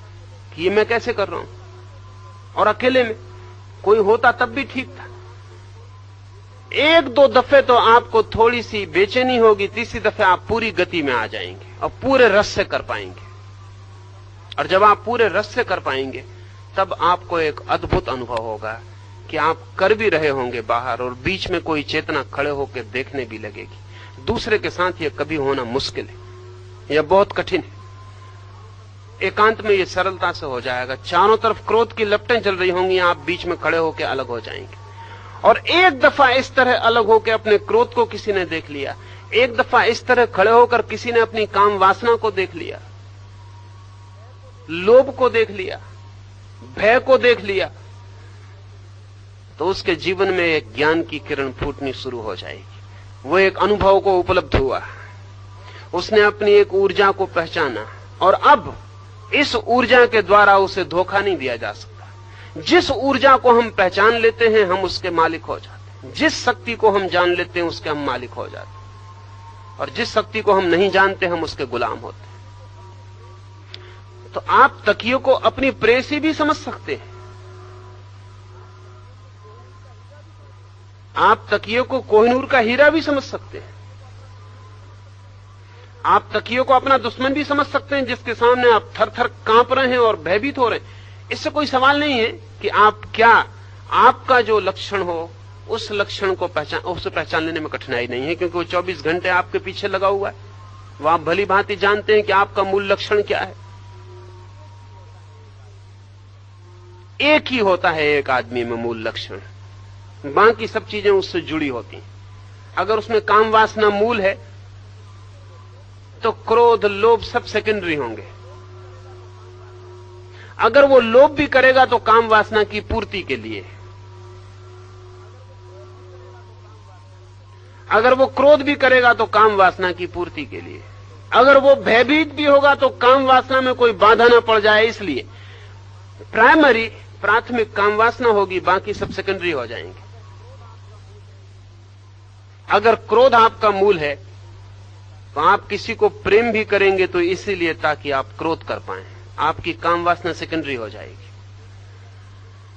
कि ये मैं कैसे कर रहा हूं। और अकेले में, कोई होता तब भी ठीक था। एक दो दफे तो आपको थोड़ी सी बेचैनी होगी, तीसरी दफे आप पूरी गति में आ जाएंगे और पूरे रस से कर पाएंगे। और जब आप पूरे रस से कर पाएंगे तब आपको एक अद्भुत अनुभव होगा कि आप कर भी रहे होंगे बाहर, और बीच में कोई चेतना खड़े होकर देखने भी लगेगी। दूसरे के साथ यह कभी होना मुश्किल है, यह बहुत कठिन है। एकांत में यह सरलता से हो जाएगा। चारों तरफ क्रोध की लपटें चल रही होंगी, आप बीच में खड़े होकर अलग हो जाएंगे। और एक दफा इस तरह अलग होकर अपने क्रोध को किसी ने देख लिया, एक दफा इस तरह खड़े होकर किसी ने अपनी काम वासना को देख लिया, लोभ को देख लिया, भय को देख लिया, तो उसके जीवन में एक ज्ञान की किरण फूटनी शुरू हो जाएगी। वो एक अनुभव को उपलब्ध हुआ, उसने अपनी एक ऊर्जा को पहचाना, और अब इस ऊर्जा के द्वारा उसे धोखा नहीं दिया जा सकता। जिस ऊर्जा को हम पहचान लेते हैं हम उसके मालिक हो जाते हैं। जिस शक्ति को हम जान लेते हैं उसके हम मालिक हो जाते हैं, और जिस शक्ति को हम नहीं जानते हम उसके गुलाम होते हैं। तो आप तकियों को अपनी प्रेसी भी समझ सकते हैं, आप तकियों को कोहिनूर का हीरा भी समझ सकते हैं, आप तकियों को अपना दुश्मन भी समझ सकते हैं जिसके सामने आप थर थर कांप रहे हैं और भयभीत हो रहे हैं। इससे कोई सवाल नहीं है कि आप क्या, आपका जो लक्षण हो उस लक्षण को उसे पहचान लेने में कठिनाई नहीं है, क्योंकि वो 24 घंटे आपके पीछे लगा हुआ है। वो आप भली भांति जानते हैं कि आपका मूल लक्षण क्या है। एक ही होता है एक आदमी में मूल लक्षण, बाकी सब चीजें उससे जुड़ी होती हैं। अगर उसमें काम वासना मूल है तो क्रोध लोभ सब सेकेंडरी होंगे। अगर वो लोभ भी करेगा तो काम वासना की पूर्ति के लिए, अगर वो क्रोध भी करेगा तो काम वासना की पूर्ति के लिए, अगर वो भयभीत भी होगा तो काम वासना में कोई बाधा न पड़ जाए इसलिए। प्राथमिक काम वासना होगी, बाकी सब सेकेंडरी हो जाएंगे। अगर क्रोध आपका मूल है तो आप किसी को प्रेम भी करेंगे तो इसीलिए ताकि आप क्रोध कर पाएं। आपकी काम वासना सेकेंडरी हो जाएगी,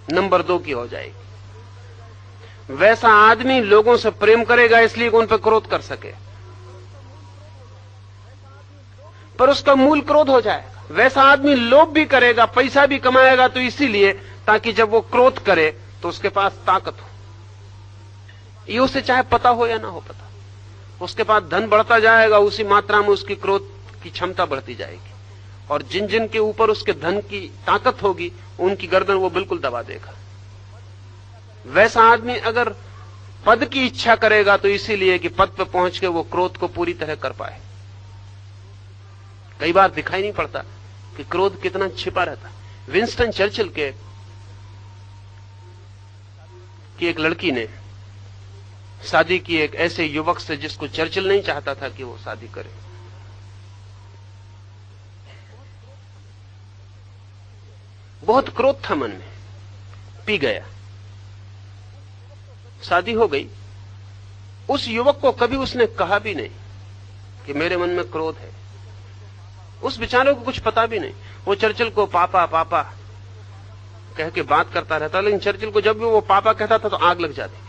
नंबर 2 की हो जाएगी। वैसा आदमी लोगों से प्रेम करेगा इसलिए कि उन पर क्रोध कर सके, पर उसका मूल क्रोध हो जाएगा। वैसा आदमी लोभ भी करेगा, पैसा भी कमाएगा तो इसीलिए ताकि जब वो क्रोध करे तो उसके पास ताकत हो। ये उसे चाहे पता हो या ना हो पता, उसके पास धन बढ़ता जाएगा, उसी मात्रा में उसकी क्रोध की क्षमता बढ़ती जाएगी, और जिन जिन के ऊपर उसके धन की ताकत होगी उनकी गर्दन वो बिल्कुल दबा देगा। वैसा आदमी अगर पद की इच्छा करेगा तो इसीलिए कि पद पर पहुंच के वो क्रोध को पूरी तरह कर पाए। कई बार दिखाई नहीं पड़ता कि क्रोध कितना छिपा रहता। विंस्टन चर्चिल की एक लड़की ने शादी की एक ऐसे युवक से जिसको चर्चिल नहीं चाहता था कि वो शादी करे। बहुत क्रोध था मन में, पी गया, शादी हो गई। उस युवक को कभी उसने कहा भी नहीं कि मेरे मन में क्रोध है। उस बेचारे को कुछ पता भी नहीं। वो चर्चिल को पापा पापा कह के बात करता रहता, लेकिन चर्चिल को जब भी वो पापा कहता था तो आग लग जाती।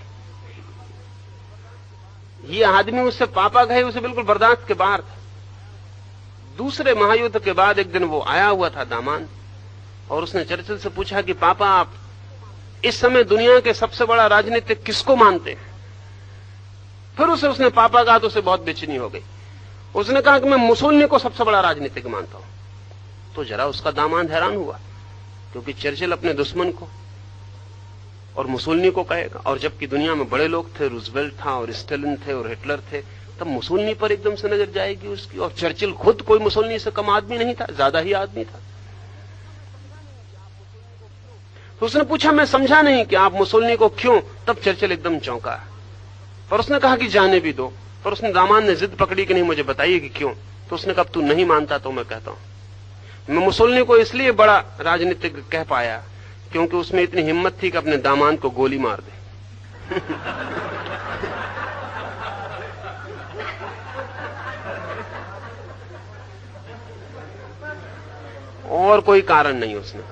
ये आदमी उससे पापा कहे उसे बिल्कुल बर्दाश्त के बाहर था। दूसरे महायुद्ध के बाद एक दिन वो आया हुआ था दामाद, और उसने चर्चिल से पूछा कि पापा आप इस समय दुनिया के सबसे बड़ा राजनीतिक किसको मानते हैं? फिर उसने पापा कहा तो उसे बहुत बेचैनी हो गई। उसने कहा कि मैं मुसोलिनी को सबसे बड़ा राजनीतिक मानता हूं। तो जरा उसका दामाद हैरान हुआ, क्योंकि चर्चिल अपने दुश्मन को और मुसोलिनी को कहेगा, और जबकि दुनिया में बड़े लोग थे, रूजवेल्ट था और स्टालिन थे और हिटलर थे, तब मुसोलिनी पर एकदम से नजर जाएगी उसकी। और चर्चिल खुद कोई मुसोलिनी से कम आदमी नहीं था, ज्यादा ही आदमी था। तो उसने पूछा मैं समझा नहीं कि आप मुसोलिनी को क्यों? तब चर्चिल एकदम चौंका, पर उसने कहा कि जाने भी दो। पर उसने दामाद ने जिद पकड़ी कि नहीं मुझे बताइए कि क्यों। तो उसने कहा तू नहीं मानता तो मैं कहता हूं। मैं मुसोलिनी को इसलिए बड़ा राजनीतिक कह पाया क्योंकि उसमें इतनी हिम्मत थी कि अपने दामाद को गोली मार दे। और कोई कारण नहीं उसने।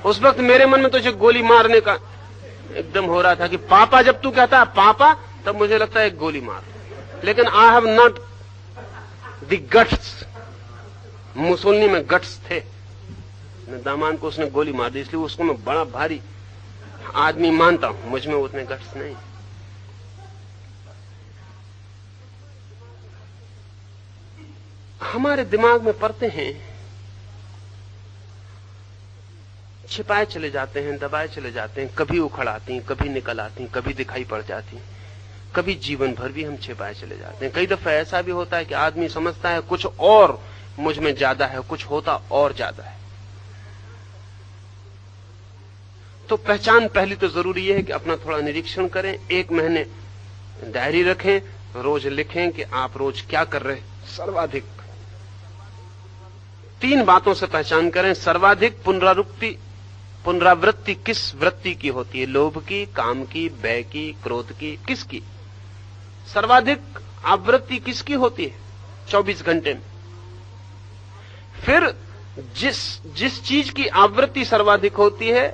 उस वक्त मेरे मन में तुझे गोली मारने का एकदम हो रहा था कि पापा जब तू कहता है पापा, तब मुझे लगता है एक गोली मार, लेकिन I have not the guts. Mussolini में गट्स थे। दामाद को उसने गोली मार दी, इसलिए उसको मैं बड़ा भारी आदमी मानता हूं, मुझ में उतने गट्स नहीं। हमारे दिमाग में पड़ते हैं, छिपाए चले जाते हैं, दबाए चले जाते हैं, कभी उखड़ आती हैं, कभी निकल आती हैं, कभी दिखाई पड़ जाती हैं, कभी जीवन भर भी हम छिपाए चले जाते हैं। कई दफा ऐसा भी होता है कि आदमी समझता है कुछ और मुझ में ज्यादा है, कुछ होता और ज्यादा है। तो पहचान पहली तो जरूरी है कि अपना थोड़ा निरीक्षण करें। 1 महीने डायरी रखें, रोज लिखें कि आप रोज क्या कर रहे हैं। सर्वाधिक 3 बातों से पहचान करें। सर्वाधिक पुनरावृत्ति किस वृत्ति की होती है? लोभ की, काम की, भय की, क्रोध की, किसकी? सर्वाधिक आवृत्ति किसकी होती है 24 घंटे में? फिर जिस चीज की आवृत्ति सर्वाधिक होती है,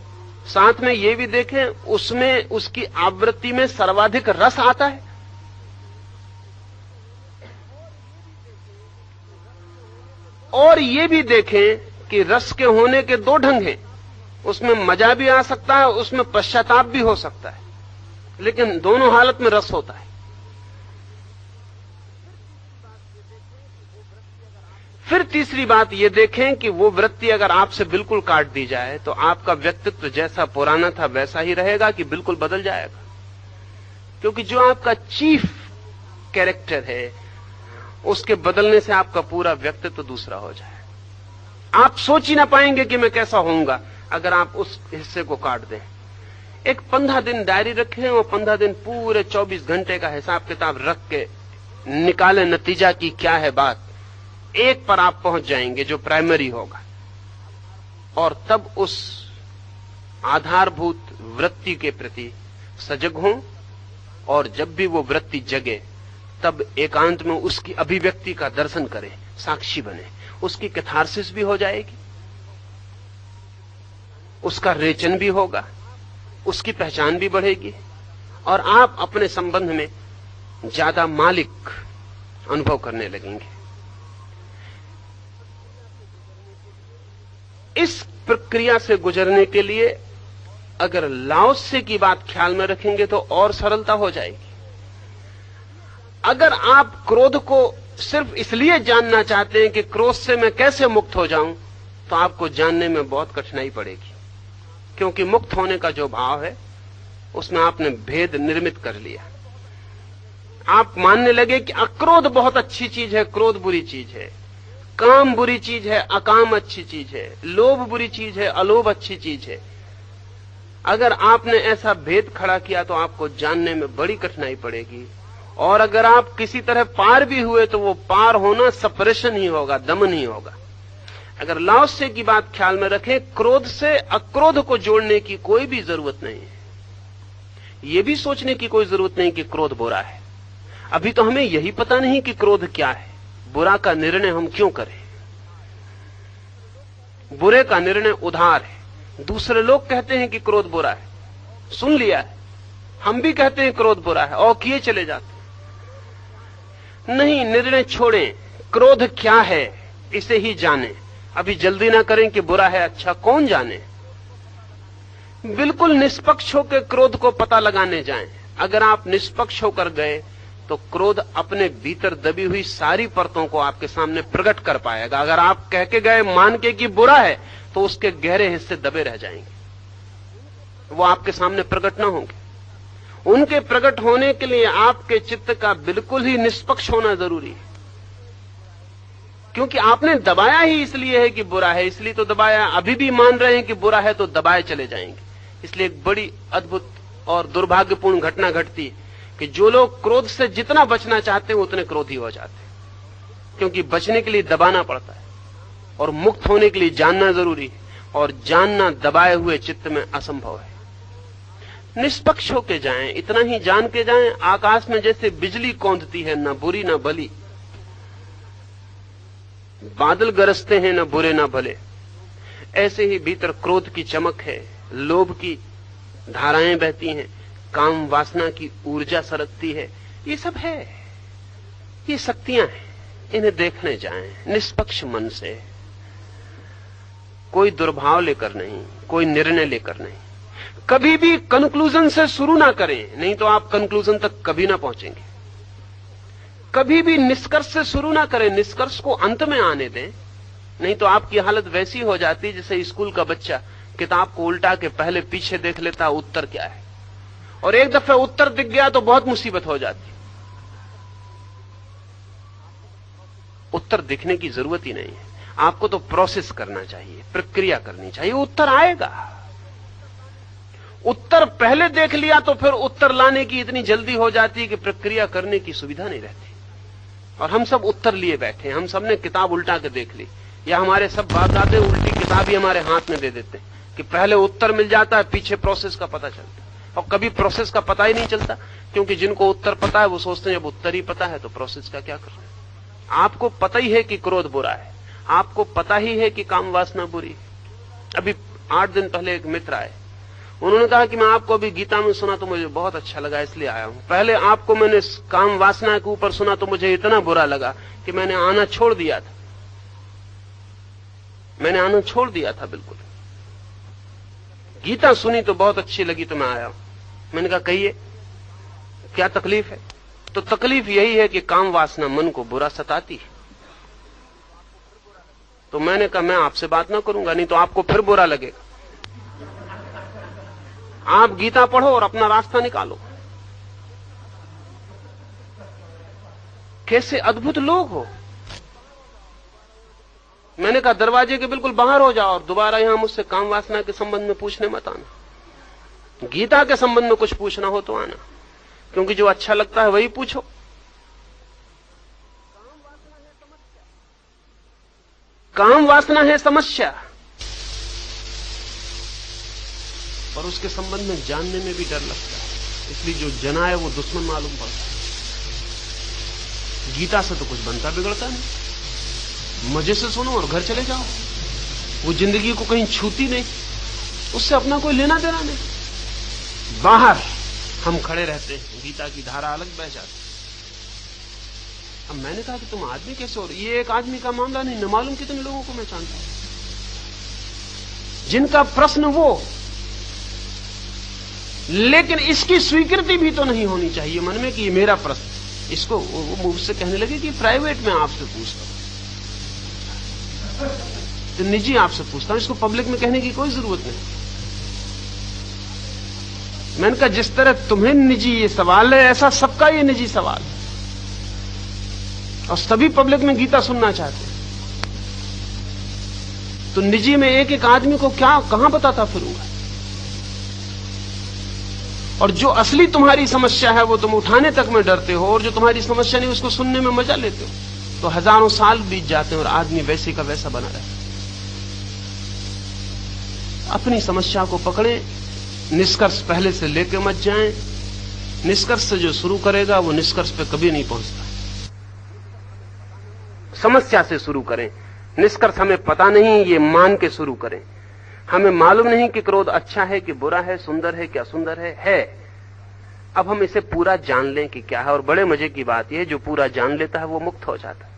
साथ में ये भी देखें उसमें उसकी आवृत्ति में सर्वाधिक रस आता है। और ये भी देखें कि रस के होने के 2 ढंग हैं। उसमें मजा भी आ सकता है, उसमें पश्चाताप भी हो सकता है, लेकिन दोनों हालत में रस होता है। फिर तीसरी बात ये देखें कि वो वृत्ति अगर आपसे बिल्कुल काट दी जाए तो आपका व्यक्तित्व जैसा पुराना था वैसा ही रहेगा कि बिल्कुल बदल जाएगा। क्योंकि जो आपका चीफ कैरेक्टर है उसके बदलने से आपका पूरा व्यक्तित्व दूसरा हो जाए। आप सोच ही ना पाएंगे कि मैं कैसा होऊंगा अगर आप उस हिस्से को काट दें। एक 15 दिन डायरी रखें और 15 दिन पूरे 24 घंटे का हिसाब किताब रख के निकालें नतीजा की क्या है बात। एक पर आप पहुंच जाएंगे जो प्राइमरी होगा, और तब उस आधारभूत वृत्ति के प्रति सजग हों, और जब भी वो वृत्ति जगे तब एकांत में उसकी अभिव्यक्ति का दर्शन करें, साक्षी बने। उसकी कैथारसिस भी हो जाएगी, उसका रेचन भी होगा, उसकी पहचान भी बढ़ेगी, और आप अपने संबंध में ज्यादा मालिक अनुभव करने लगेंगे। इस प्रक्रिया से गुजरने के लिए अगर लाओत्से की बात ख्याल में रखेंगे तो और सरलता हो जाएगी। अगर आप क्रोध को सिर्फ इसलिए जानना चाहते हैं कि क्रोध से मैं कैसे मुक्त हो जाऊं, तो आपको जानने में बहुत कठिनाई पड़ेगी, क्योंकि मुक्त होने का जो भाव है उसमें आपने भेद निर्मित कर लिया। आप मानने लगे कि अक्रोध बहुत अच्छी चीज है, क्रोध बुरी चीज है, काम बुरी चीज है, अकाम अच्छी चीज है, लोभ बुरी चीज है, अलोभ अच्छी चीज है। अगर आपने ऐसा भेद खड़ा किया तो आपको जानने में बड़ी कठिनाई पड़ेगी, और अगर आप किसी तरह पार भी हुए तो वो पार होना सपरेशन ही होगा, दमन ही होगा। अगर लाओत्से की बात ख्याल में रखें, क्रोध से अक्रोध को जोड़ने की कोई भी जरूरत नहीं है। ये भी सोचने की कोई जरूरत नहीं कि क्रोध बुरा है। अभी तो हमें यही पता नहीं कि क्रोध क्या है, बुरा का निर्णय हम क्यों करें। बुरे का निर्णय उधार है। दूसरे लोग कहते हैं कि क्रोध बुरा है, सुन लिया है, हम भी कहते हैं क्रोध बुरा है और किए चले जाते। नहीं, निर्णय छोड़ें, क्रोध क्या है इसे ही जाने। अभी जल्दी ना करें कि बुरा है अच्छा, कौन जाने। बिल्कुल निष्पक्ष होकर क्रोध को पता लगाने जाएं। अगर आप निष्पक्ष होकर गए तो क्रोध अपने भीतर दबी हुई सारी परतों को आपके सामने प्रकट कर पाएगा। अगर आप कह के गए मान के कि बुरा है, तो उसके गहरे हिस्से दबे रह जाएंगे, वो आपके सामने प्रकट ना होंगे। उनके प्रकट होने के लिए आपके चित्त का बिल्कुल ही निष्पक्ष होना जरूरी है, क्योंकि आपने दबाया ही इसलिए है कि बुरा है, इसलिए तो दबाया। अभी भी मान रहे हैं कि बुरा है तो दबाए चले जाएंगे। इसलिए एक बड़ी अद्भुत और दुर्भाग्यपूर्ण घटना घटती है कि जो लोग क्रोध से जितना बचना चाहते हैं उतने क्रोधी हो जाते हैं, क्योंकि बचने के लिए दबाना पड़ता है, और मुक्त होने के लिए जानना जरूरी है, और जानना दबाए हुए चित्त में असंभव है। निष्पक्ष होके जाएं, इतना ही जान के जाएं, आकाश में जैसे बिजली कौंधती है, न बुरी न भली, बादल गरजते हैं न बुरे न भले, ऐसे ही भीतर क्रोध की चमक है, लोभ की धाराएं बहती हैं, काम वासना की ऊर्जा सरकती है। ये सब है, ये शक्तियां हैं, इन्हें देखने जाएं निष्पक्ष मन से, कोई दुर्भाव लेकर नहीं, कोई निर्णय लेकर नहीं। कभी भी कंक्लूजन से शुरू ना करें, नहीं तो आप कंक्लूजन तक कभी ना पहुंचेंगे। कभी भी निष्कर्ष से शुरू ना करें, निष्कर्ष को अंत में आने दें, नहीं तो आपकी हालत वैसी हो जाती है जैसे स्कूल का बच्चा किताब को उल्टा के पहले पीछे देख लेता उत्तर क्या है, और एक दफे उत्तर दिख गया तो बहुत मुसीबत हो जाती। उत्तर दिखने की जरूरत ही नहीं है, आपको तो प्रोसेस करना चाहिए, प्रक्रिया करनी चाहिए, उत्तर आएगा। उत्तर पहले देख लिया तो फिर उत्तर लाने की इतनी जल्दी हो जाती है कि प्रक्रिया करने की सुविधा नहीं रहती। और हम सब उत्तर लिए बैठे हैं, हम सब ने किताब उल्टा के देख ली, या हमारे सब बाप दादे उल्टी किताब ही हमारे हाथ में दे देते हैं कि पहले उत्तर मिल जाता है, पीछे प्रोसेस का पता चलता है। और कभी प्रोसेस का पता ही नहीं चलता, क्योंकि जिनको उत्तर पता है वो सोचते हैं जब उत्तर ही पता है तो प्रोसेस का क्या करना है। आपको पता ही है कि क्रोध बुरा है, आपको पता ही है कि काम वासना बुरी है। अभी 8 दिन पहले एक मित्र आए, उन्होंने कहा कि मैं आपको अभी गीता में सुना तो मुझे बहुत अच्छा लगा, इसलिए आया हूं। पहले आपको मैंने काम वासना के ऊपर सुना तो मुझे इतना बुरा लगा कि मैंने आना छोड़ दिया था, मैंने आना छोड़ दिया था बिल्कुल। गीता सुनी तो बहुत अच्छी लगी तो मैं आया हूं। मैंने कहा कहिए क्या तकलीफ है? तो तकलीफ यही है कि काम वासना मन को बुरा सताती है। तो मैंने कहा मैं आपसे बात ना करूंगा, नहीं तो आपको फिर बुरा लगेगा। आप गीता पढ़ो और अपना रास्ता निकालो। कैसे अद्भुत लोग हो। मैंने कहा दरवाजे के बिल्कुल बाहर हो जाओ और दोबारा यहां मुझसे काम वासना के संबंध में पूछने मत आना। गीता के संबंध में कुछ पूछना हो तो आना, क्योंकि जो अच्छा लगता है वही पूछो। काम वासना है समस्या, और उसके संबंध में जानने में भी डर लगता है, इसलिए जो जना है वो दुश्मन मालूम पड़ता है। गीता से तो कुछ बनता बिगड़ता नहीं, मजे से सुनो और घर चले जाओ। वो जिंदगी को कहीं छूती नहीं, उससे अपना कोई लेना देना नहीं। बाहर हम खड़े रहते हैं, गीता की धारा अलग बह जाती। अब मैंने कहा कि तुम आदमी कैसे हो? ये एक आदमी का मामला नहीं, न मालूम कितने लोगों को मैं जानता हूं जिनका प्रश्न वो, लेकिन इसकी स्वीकृति भी तो नहीं होनी चाहिए मन में कि ये मेरा प्रश्न। इसको वो मुझसे कहने लगे कि प्राइवेट में आपसे पूछता हूं, तो निजी आपसे पूछता हूं, इसको पब्लिक में कहने की कोई जरूरत नहीं। मैंने कहा जिस तरह तुम्हें निजी ये सवाल है, ऐसा सबका ये निजी सवाल है, और सभी पब्लिक में गीता सुनना चाहते हैं। तो निजी में एक एक आदमी को क्या कहां बताता फिरूंगा? और जो असली तुम्हारी समस्या है वो तुम उठाने तक में डरते हो, और जो तुम्हारी समस्या नहीं उसको सुनने में मजा लेते हो। तो हजारों साल बीत जाते हैं और आदमी वैसे का वैसा बना रहता है। अपनी समस्या को पकड़े, निष्कर्ष पहले से लेके मत जाएं। निष्कर्ष से जो शुरू करेगा वो निष्कर्ष पे कभी नहीं पहुंचता। समस्या से शुरू करें, निष्कर्ष हमें पता नहीं ये मान के शुरू करें। हमें मालूम नहीं कि क्रोध अच्छा है कि बुरा है, सुंदर है कि असुंदर है। अब हम इसे पूरा जान लें कि क्या है। और बड़े मजे की बात यह है, जो पूरा जान लेता है वो मुक्त हो जाता है,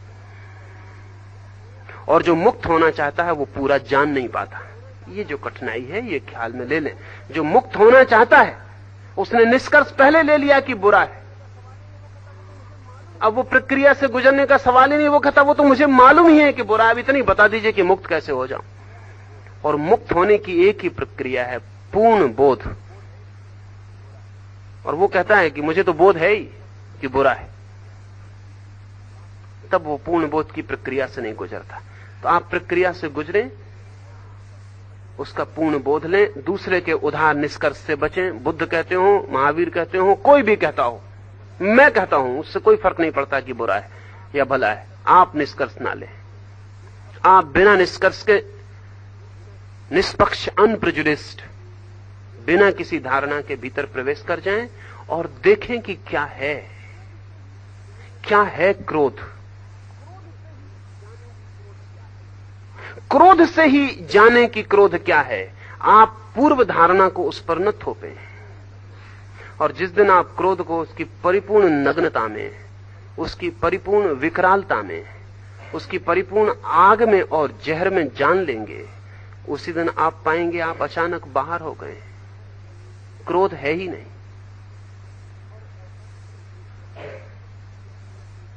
और जो मुक्त होना चाहता है वो पूरा जान नहीं पाता। ये जो कठिनाई है ये ख्याल में ले लें। जो मुक्त होना चाहता है उसने निष्कर्ष पहले ले लिया कि बुरा है। अब वो प्रक्रिया से गुजरने का सवाल ही नहीं। वो कहता वो तो मुझे मालूम ही है कि बुरा है, अब इतनी बता दीजिए कि मुक्त कैसे हो जाऊं। और मुक्त होने की एक ही प्रक्रिया है, पूर्ण बोध। और वो कहता है कि मुझे तो बोध है ही कि बुरा है, तब वो पूर्ण बोध की प्रक्रिया से नहीं गुजरता। तो आप प्रक्रिया से गुजरें, उसका पूर्ण बोध लें, दूसरे के उधार निष्कर्ष से बचें। बुद्ध कहते हो, महावीर कहते हो, कोई भी कहता हो, मैं कहता हूं, उससे कोई फर्क नहीं पड़ता कि बुरा है या भला है। आप निष्कर्ष ना लें। आप बिना निष्कर्ष के, निष्पक्ष, अनप्रेजुडिस्ड, बिना किसी धारणा के भीतर प्रवेश कर जाएं और देखें कि क्या है क्रोध। क्रोध से ही जाने कि क्रोध क्या है। आप पूर्व धारणा को उस पर न थोपें। और जिस दिन आप क्रोध को उसकी परिपूर्ण नग्नता में, उसकी परिपूर्ण विकरालता में, उसकी परिपूर्ण आग में और जहर में जान लेंगे, उसी दिन आप पाएंगे आप अचानक बाहर हो गए, क्रोध है ही नहीं।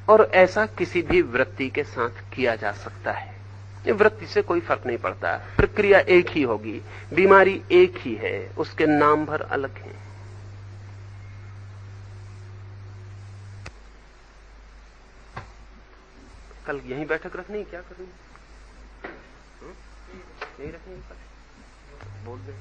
और ऐसा किसी भी वृत्ति के साथ किया जा सकता है। ये वृत्ति से कोई फर्क नहीं पड़ता, प्रक्रिया एक ही होगी, बीमारी एक ही है, उसके नाम भर अलग हैं। कल यहीं बैठक रखनी, क्या करनी? यहीं रखनी, बोल दे।